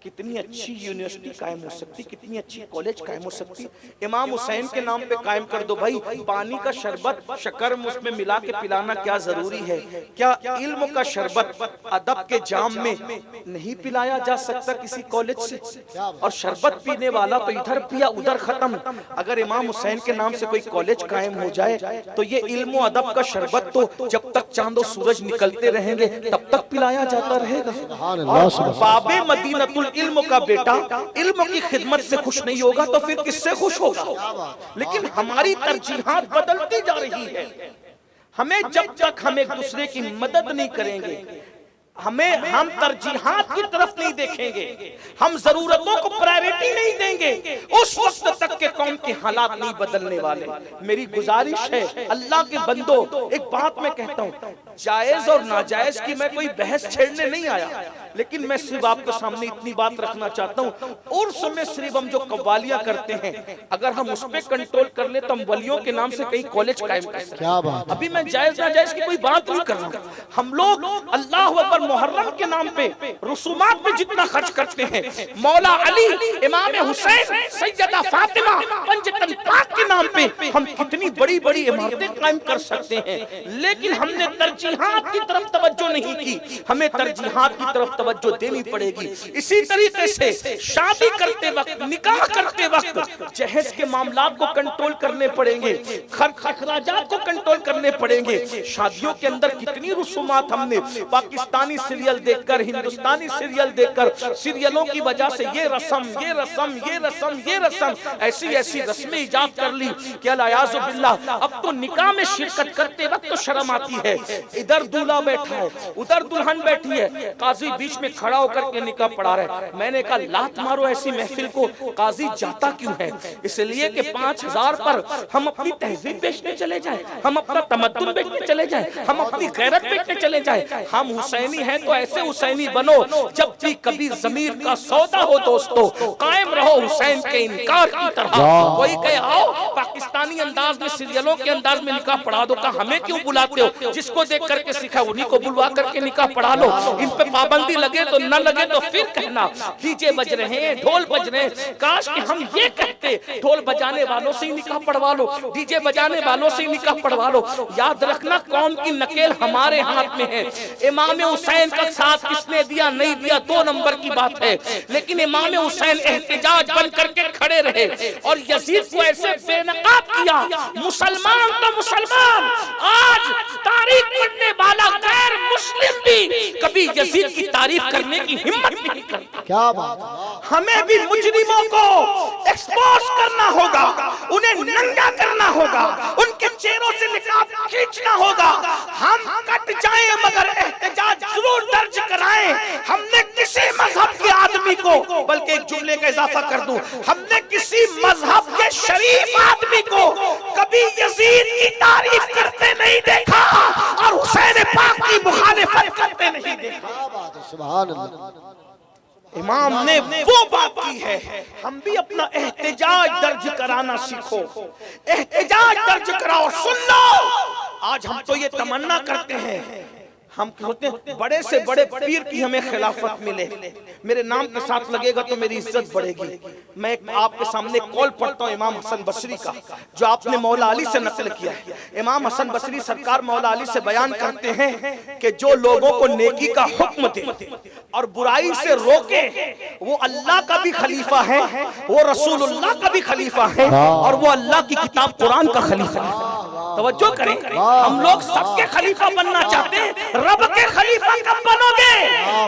कितनी अच्छी यूनिवर्सिटी कायम हो सकती, कितनी अच्छी कॉलेज कायम हो सकती। इमाम हुसैन के नाम पे कायम कर दो भाई। पानी का शरबत शक्कर उसमें मिला के पिलाना क्या जरूरी है? क्या इल्म का शरबत अदब के जाम में नहीं पिलाया जा सकता किसी कॉलेज से? और शरबत पीने वाला तो इधर पिया उधर खत्म। अगर इमाम हुसैन के नाम से कोई कॉलेज कायम हो जाए तो ये इल्म और अदब का शरबत तो जब तक चांद और सूरज निकलते रहेंगे तब तक पिलाया जाता रहेगा। और बाबे मदीनतुल इल्म का बेटा इल्म की खिदमत से खुश नहीं होगा तो फिर किससे खुश होगा? लेकिन हमारी तरजीहात बदलती जा रही है। हमें जब तक हम एक दूसरे की मदद नहीं करेंगे, हम तरजीहात की तरफ नहीं देखेंगे, हम जरूरतों को प्रायोरिटी नहीं देंगे, उस वक्त तक के कौम के हालात नहीं बदलने वाले। मेरी गुजारिश है अल्लाह के बंदो, एक बात मैं कहता हूँ, जायज और नाजायज की मैं कोई बहस छेड़ने नहीं आया, लेकिन मैं सिर्फ आपके सामने इतनी बात रखना चाहता हूँ, उर्स में सिर्फ हम जो कव्वालियां करते हैं अगर हम उस पे कंट्रोल कर ले तो हम वलियों के नाम से कई कॉलेज कायम कर सकते हैं। अभी मैं जायज नाजायज की कोई बात नहीं कर रहा। हम लोग अल्लाह अकबर मुहर्रम के नाम पे रसूमात पे जितना खर्च करते हैं, मौला अली, इमाम हुसैन, सैयदा फातिमा, पंजतन पाक के नाम पे हम कितनी बड़ी बड़ी इमारतें कायम कर सकते हैं, लेकिन हमने तरजीहात की तरफ तवज्जो नहीं की। हमें तरजीहात की तरफ तवज्जो देनी पड़ेगी। इसी तरीके से शादी करते वक्त, निकाह करते वक्त जहेज के मामलात को कंट्रोल करने पड़ेंगे, खर्च अखराजात को कंट्रोल करने पड़ेंगे। शादियों के अंदर कितनी रसूमात हमने पाकिस्तानी सीरियल देखकर, हिंदुस्तानी सीरियल देखकर, सीरियलों की वजह से ये रस्म, ये रस्म, ये रस्म, ये रस्म, ऐसी ऐसी रस्में इजाद कर ली कि अलियाज़ु बिल्लाह। अब तो निकाह में शिरकत करते वक्त तो शर्म आती है, इधर दूल्हा बैठा है, उधर दुल्हन बैठी है, काजी बीच में खड़ा होकर के निकाह पढ़ा रहा है। मैंने कहा लात मारो ऐसी महफिल को, काजी जाता क्यों है? इसलिए कि 5000 पर हम अपनी तहजीब बेचने चले जाए, हम अपना तमद्दुन बेचने चले जाए, हम अपनी गैरत बेचने चले जाए। हम हुसैनी हैं तो ऐसे हुसैनी बनो जब भी कभी ज़मीर का सौदा हो दोस्तों, कायम रहो हुसैन के इनकार की तरह। कोई कहे आओ पाकिस्तानी अंदाज में, सीरियलों के अंदाज में निकाह पढ़ा दो, का हमें क्यों बुलाते हो? जिसको देख करके सीखा उन्हीं को बुलवा करके निकाह पढ़ा लो। इन पे पाबंदी लगे तो न लगे तो फिर कहना डीजे बज रहे हैं, ढोल बज रहे हैं। काश कि हम ये कहते ढोल बजाने वालों से ही निकाह पढ़वा लो, डीजे बजाने वालों से ही निकाह पढ़वा लो। याद रखना कौम की नकेल हमारे हाथ में है। इमाम हुसैन का साथ किसने दिया नहीं दिया 2 नंबर की बात है, लेकिन इमाम हुसैन एहतिजाज बन करके खड़े रहे और यजीद को ऐसे बेनकाब किया। मुसलमान तो मुसलमान, आज तारीख पढ़ने वाला गैर मुस्लिम भी कभी यजीद की तारीफ करने की हिम्मत नहीं करता। क्या बात। हमें भी मुजरिमों को एक्सपोज करना होगा, उन्हें नंगा करना होगा, उनके चेहरों से निकाब खींचना होगा। हम कट जाएं मगर एहतिजाज जरूर दर्ज कराएं। हमने किसी मजहब के आदमी को, बल्कि एक जुमले का इजाफा कर दूं, हमने किसी मजहब के शरीफ आदमी को कभी यजीद की तारीफ करते नहीं देखा और हुसैन पाक की मुखालिफत करते नहीं देखा। सुभान अल्लाह। इमाम ने वो बात की है। हम भी अपना एहतिजाज दर्ज कराना सीखो, एहतिजाज दर्ज कराओ। सुन लो, आज हम तो ये तमन्ना करते हैं, हम सोचते हैं बड़े से बड़े पीर की हमें खिलाफत मिले, मेरे नाम के साथ लगेगा तो मेरी इज्जत बढ़ेगी। मैं एक आपके सामने कॉल पढ़ता हूँ इमाम हसन बसरी का, जो आपने मौला अली से नकल किया है। इमाम हसन बसरी सरकार मौला अली से बयान करते हैं कि जो लोगों को नेकी का हुक्म दे और बुराई से रोके, वो अल्लाह का भी खलीफा है, वो रसूलुल्लाह का भी खलीफा है, और वो अल्लाह की किताब कुरान का खलीफा है। तवज्जो करें, हम लोग सबके खलीफा बनना चाहते हैं। रब के खलीफा कब बनोगे?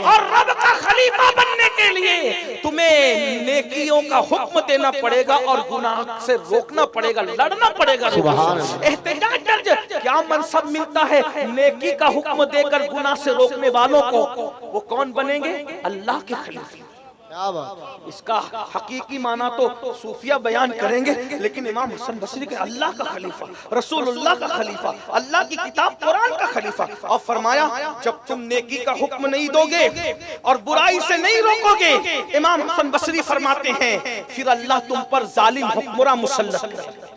और रब का खलीफा बनने के लिए तुम्हें नेकियों का हुक्म देना पड़ेगा और गुनाह से रोकना पड़ेगा, लड़ना पड़ेगा। एहतिजाज दर्ज क्या मनसब मिलता है नेकी का हुक्म देकर गुनाह से रोकने वालों को? वो कौन बनेंगे? अल्लाह के खलीफा। इसका हकीकी माना तो सूफिया बयान करेंगे, लेकिन इमाम हसन बसरी के अल्लाह का खलीफा, रसूलुल्लाह का खलीफा, अल्लाह की किताब कुरान का खलीफा। और फरमाया जब तुम नेकी का हुक्म नहीं दोगे और बुराई से नहीं रोकोगे, इमाम हसन बसरी फरमाते हैं फिर अल्लाह तुम पर जालिम हुक्मरां मुसल्लत करेगा।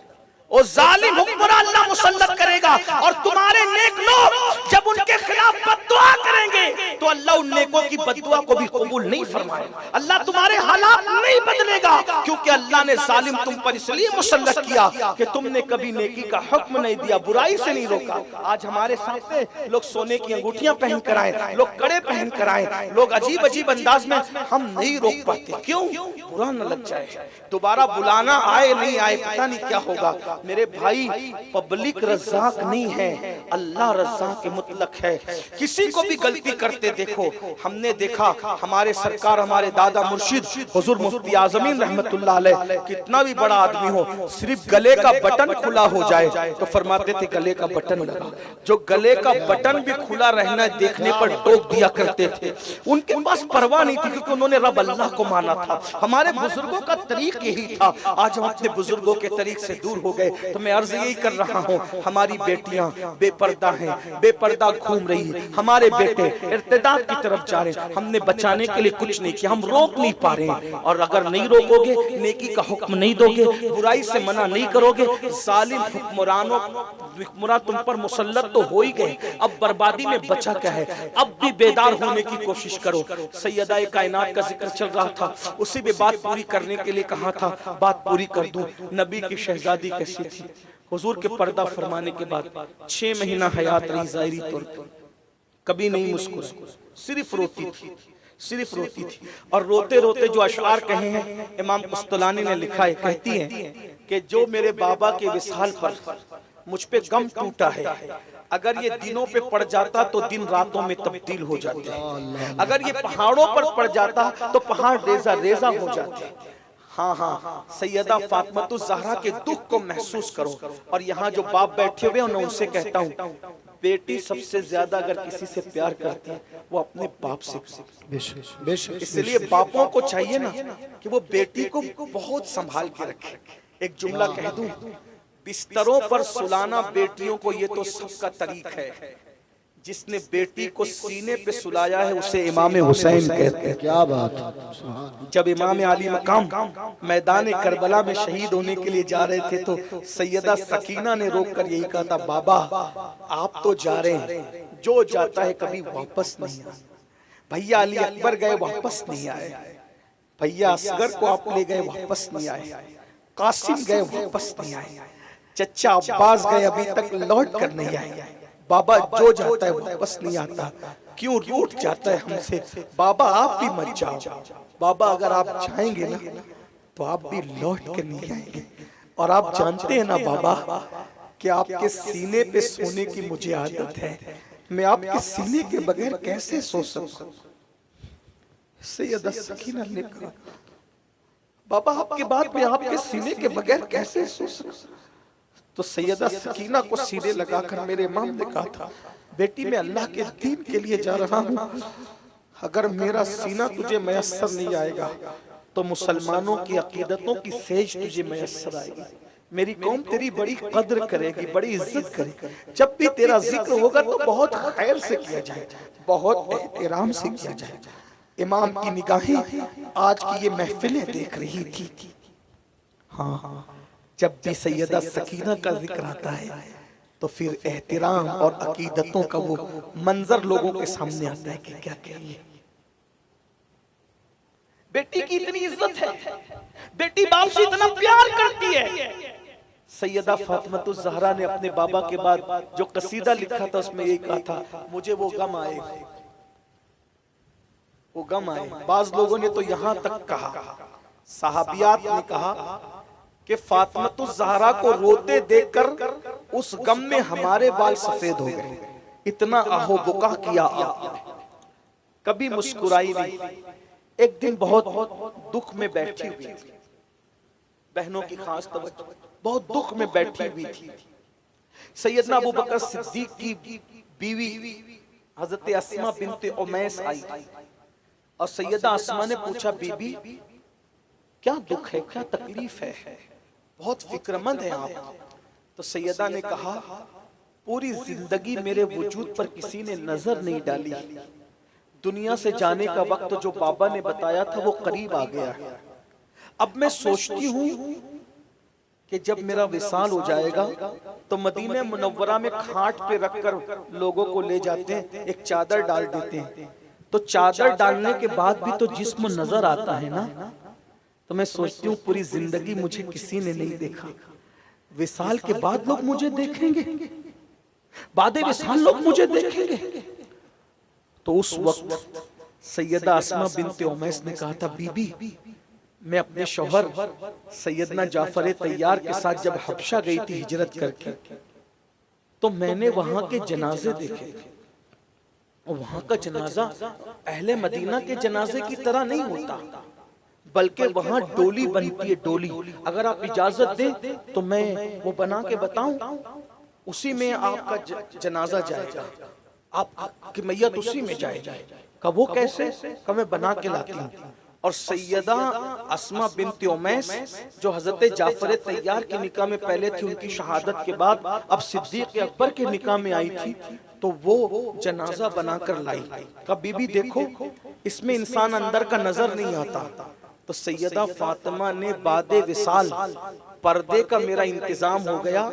वो जालिम हुक्मरान अल्लाह मुसल्लत करेगा और तुम्हारे नेक लोग जब उनके खिलाफ बद्दुआ करेंगे तो अल्लाह उन नेकों की बद्दुआ को भी कबूल नहीं फरमाएगा। अल्लाह तुम्हारे हालात नहीं बदलेगा, क्योंकि अल्लाह ने जालिम तुम पर इसलिए मुसल्लत किया कि तुमने कभी नेकी का हुक्म नहीं दिया, बुराई से नहीं रोका। आज हमारे सामने लोग सोने की अंगूठियां पहन कर आए, लोग कड़े पहन कर आए, लोग अजीब अजीब अंदाज में, हम नहीं रोक पाते। क्यों? बुरा न लग जाए, दोबारा बुलाना आए नहीं आए पता नहीं क्या होगा। मेरे भाई, पब्लिक रज़्ज़ाक नहीं है, अल्लाह रज़्ज़ाक मुतलक है। किसी को भी गलती करते देखो, हमने देखा हमारे सरकार, हमारे दादा मुर्शिद हुजूर मुफ्ती आज़मीन रहमतुल्लाह अलैह, कितना भी बड़ा आदमी हो, सिर्फ गले का बटन खुला हो जाए तो फरमाते थे गले का बटन लगा। जो गले का बटन भी खुला रहना देखने पर टोक दिया करते थे। उनके पास परवाह नहीं थी, क्योंकि उन्होंने रब अल्लाह को माना था। हमारे बुजुर्गों का तरीक यही था। आज हम अपने बुजुर्गों के तरीक से दूर हो गए, तो मैं अर्ज यही कर रहा हूँ, हमारी बेटियां बेपर्दा हैं, बेपर्दा घूम रही है, हमारे बेटे इर्तिदाद की तरफ जा रहे हैं। हमने बचाने के लिए कुछ नहीं किया, हम रोक नहीं पा रहे हैं। और अगर नहीं रोकोगे, नेकी का हुक्म नहीं दोगे, बुराई से मना नहीं करोगे, जालिम हुक्मरान तुम पर मुसल्लत तो हो ही गए, अब बर्बादी में बचा क्या है? अब भी बेदार होने की कोशिश करो। सैयदा कायनात का जिक्र चल रहा था, उसी में बात पूरी करने के लिए कहा था, बात पूरी कर दूं। नबी की शहजादी कैसी थी? हुजूर के पर्दा फरमाने के बाद 6 महीना हयात रही ज़ाहिरी तौर पर, कभी नहीं मुस्कुराई, सिर्फ रोती थी, सिर्फ रोती थी। और रोते रोते जो अशआर कहे हैं, इमाम कुस्तलानी ने लिखा है, कहती है कि जो मेरे बाबा के विसाल पर मुझ पे गम टूटा है, अगर ये दिनों पे पड़ जाता तो दिन रातों में तब्दील हो जाते, अगर ये पहाड़ों पर पड़ जाता तो पहाड़ रेजा रेजा हो जाते। हाँ हाँ, सैयदा फातिमा ज़हरा के दुख को महसूस करो। और यहाँ जो बाप बैठे हुए हैं, उनसे कहता हूँ, बेटी सबसे ज्यादा अगर किसी से प्यार करती है वो अपने बाप से। इसलिए बापों को चाहिए ना कि वो बेटी को बहुत संभाल के रखे। एक जुमला कह दूं, बिस्तरों पर सुलाना बेटियों को ये तो सबका तरीक है, जिसने बेटी को सीने पे सुलाया है उसे इमाम हुसैन कहते हैं। क्या बात है। जब इमाम आली मकाम मैदान करबला में शहीद होने के लिए जा रहे थे, तो सैयदा सकीना ने रोककर यही कहा था, बाबा आप तो जा रहे हैं, जो जाता है कभी वापस नहीं आता। भैया अली अकबर गए, वापस नहीं आए। भैया असगर को आप ले गए, वापस नहीं आए। कासिम गए, वापस नहीं आए। चचा अब्बास गए, अभी तक लौट कर नहीं आए। बाबा जो जाता है वापस नहीं आता, क्यों रूठ जाता है हमसे? बाबा आप भी मत जाओ, बाबा अगर आप जाएंगे ना तो आप भी लौट कर नहीं आएंगे। और आप जानते हैं ना बाबा कि आपके सीने पे सोने की मुझे आदत है, मैं आपके सीने के बगैर कैसे सो सकूं? सैयदा सकीना ने कहा, बाबा आपके बाद में आपके सीने के बगैर कैसे सो सकूं? तो सैयदा सकीना को सीने लगाकर मेरे इमाम ने कहा था, बेटी मैं अल्लाह के दीन के लिए जा रहा हूँ, अगर मेरा सीना तुझे मयस्सर नहीं आएगा तो मुसलमानों की अकीदतों की सेज तुझे मयस्सर आएगी। मेरी कौम तेरी बड़ी कद्र करेगी, बड़ी इज्जत करेगी। जब भी तेरा जिक्र होगा तो बहुत खैर से किया जाए, बहुत एहतराम से किया जाए। इमाम की निगाहें आज की ये महफिलें देख रही थी। हाँ, जब भी सैयदा सकीना का जिक्र आता है तो फिर एहतराम और अकीदतों का वो मंजर लोगों के सामने आता है कि क्या कहिए। बेटी की इतनी इज्जत है, बेटी बाप से इतना प्यार करती है। सैयदा फातिमा ज़हरा ने अपने बाबा के बाद जो कसीदा लिखा था उसमें यही कहा था, मुझे वो गम आए, वो गम आए। बाज लोगों ने तो यहां तक कहा, सहाबियात ने कहा कि फातिमा ज़हरा को रोते देखकर उस गम में हमारे बाल सफेद हो गए, इतना आहो बुका किया आपने, कभी मुस्कुराई नहीं। एक दिन बहुत दुख में बैठी हुई थी, बहनों की खास तवज्जो, बहुत दुख में बैठी हुई थी। सैयदना अबू बकर सिद्दीक की बीवी हजरत अस्मा बिनते उमैस आई और सैयदा अस्मा ने पूछा, बीबी क्या दुख है, क्या तकलीफ है, बहुत फिक्रमंद है आप। तो सैयदा ने कहा, पूरी जिंदगी मेरे वजूद पर किसी ने नजर नहीं डाली, दुनिया से जाने का वक्त जो बाबा ने बताया था वो करीब आ गया है। अब मैं सोचती हूँ कि जब मेरा विसाल हो जाएगा तो मदीने मुनव्वरा में खाट पे रखकर लोगों को ले जाते हैं, एक चादर डाल देते हैं। तो चादर डालने के बाद भी तो जिस्म नजर आता है ना। तो मैं सोचती हूँ पूरी जिंदगी मुझे किसी ने नहीं देखा, विसाल के बाद लोग मुझे देखेंगे, बादे विसाल लोग मुझे देखेंगे। तो उस वक्त सैयदा अस्मा बिन्ते उमैस ने कहा था, बीबी मैं अपने शौहर सैयदना जाफर तैयार के साथ जब हबशा गई थी हिजरत करके, तो मैंने वहां के जनाजे देखे थे। और वहां का जनाजा अहले मदीना के जनाजे की तरह नहीं होता, बल्कि वहां डोली बनती है, डोली। अगर आप इजाजत दें तो मैं वो बना के बताऊं, उसी में आपका जनाजा जाएगा, आपकी मैयत उसी में जाएगा। कब वो कैसे? कब मैं बना के लाती हूँ। और सैयदा अस्मा बिन्ते उमैस जो हजरत जाफर तैयार के निकाह में पहले थी, उनकी शहादत के बाद अब सिद्दीक अकबर के निकाह में आई थी, तो वो जनाजा बनाकर लाई। कब बीबी देखो इसमें इंसान अंदर का नजर नहीं आता। तो सैयदा फातिमा ने बादे विसाल पर्दे का मेरा इंतजाम हो गया,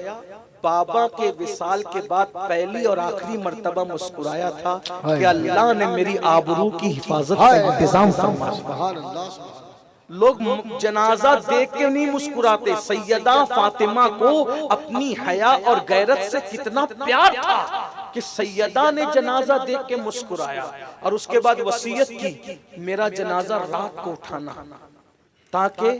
बाबा के विसाल के बाद पहली और आखिरी मर्तबा मुस्कुराया था कि अल्लाह ने मेरी आबरू की हिफाजत का इंतजाम फरमाया। लोग जनाजा देख के नहीं मुस्कुराते, सैयदा फातिमा को अपनी हया और गैरत से कितना प्यार था कि सैयदा ने जनाजा देख के मुस्कुराया। और उसके बाद वसीयत की, मेरा जनाजा रात को उठाना ताकि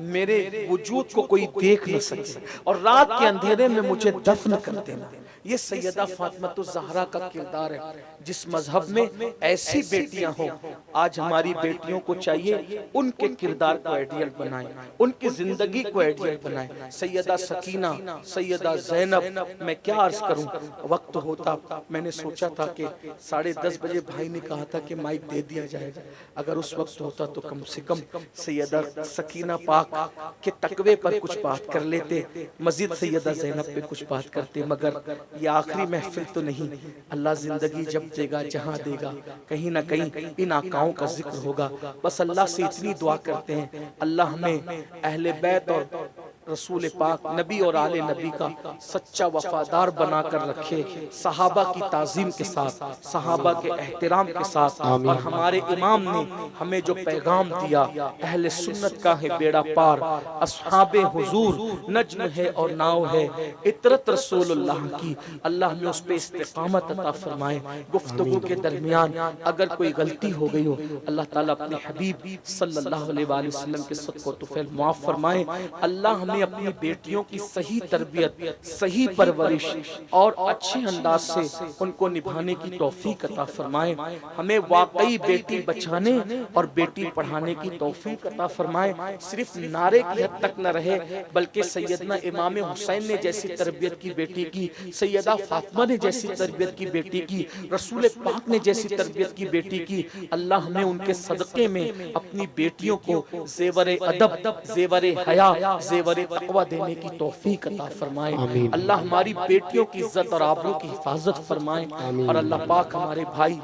मेरे वजूद को कोई देख न सके, और रात के अंधेरे में मुझे दफन कर देना। ये सैयदा फातिमातुज़ ज़हरा का किरदार है। जिस मजहब में ऐसी बेटियां हो, आज हमारी बेटियों को चाहिए उनके किरदार को आइडियल बनाएं, उनकी जिंदगी को आइडियल बनाएं। सैयदा सकीना, सैयदा ज़ैनब, मैं क्या अर्ज करूं, वक्त होता मैंने सोचा था कि 10:30 बजे भाई ने कहा था कि माइक दे दिया जाएगा, अगर उस वक्त होता तो कम से कम सैयदा सकीना पाक के तकवे पर कुछ बात कर लेते, मजीद सैयदा ज़ैनब पे कुछ बात करते। मगर ये आखिरी महफिल तो नहीं, अल्लाह जिंदगी जब देगा, जहां देगा, कहीं ना कहीं इन आकाओं का जिक्र होगा। बस अल्लाह से इतनी दुआ करते हैं, अल्लाह हमें अहले बैत और रसूल पाक नबी और आले नबी का सच्चा वफादार बनाकर रखे, सहाबा की ताजीम के साथ, सहाबा के एहतराम के साथ। और हमारे इमाम ने हमें जो पैगाम दिया, अहले सुन्नत का है बेड़ा पार, अस्हाबे हुजूर नज्म है और नाव है, इतरत रसूलुल्लाह की, अल्लाह हमें उस पे इस्तिकामत अता फरमाए। गुफ्तगू के दरमियान अगर कोई गलती हो गई हो, अल्लाह ताला अपने हबीब सल्लल्लाहु अलैहि वसल्लम के सदक़े व तुफ़ैल माफ फरमाए। अल्लाह अपनी बेटियों की सही तरबियत, सही परवरिश और अच्छे अंदाज से उनको निभाने की तौफीक अता फरमाए। हमें वाकई बेटी बचाने और बेटी पढ़ाने की तौफीक अता फरमाए। सिर्फ नारे की हद तक न रहे, बल्कि सैयदना इमाम हुसैन ने जैसी तरबियत की बेटी की, सैयदा फातिमा ने जैसी तरबियत की बेटी की, रसूल पाक ने जैसी तरबियत की बेटी की, अल्लाह हमें उनके सदक़े में अपनी बेटियों को ज़ेवर अदब, ज़ेवर हया, ज़ेवर तक़वा देने की तौफीक अता फरमाए। अल्लाह हमारी बेटियों की इज्जत और आबरू की हिफाजत फरमाए। और अल्लाह पाक हमारे भाई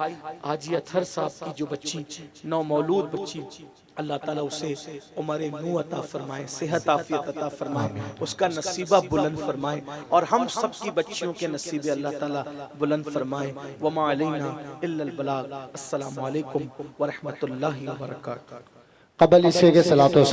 हाजी अतहर साहब की जो बच्ची, नौ मौलूद बच्ची, अल्लाह ताला उसे उम्र नूह अता फरमाए, सेहत आफियत अता फरमाए, उसका नसीबा बुलंद फरमाए। और हम सब की बच्चियों के नसीबे अल्लाह ताला बुलंद फरमाए। वमा अलैना इल्लल बलाग। अस्सलामु अलैकुम व रहमतुल्लाहि व बरकातहू। क़ब्ल इसे के सलातो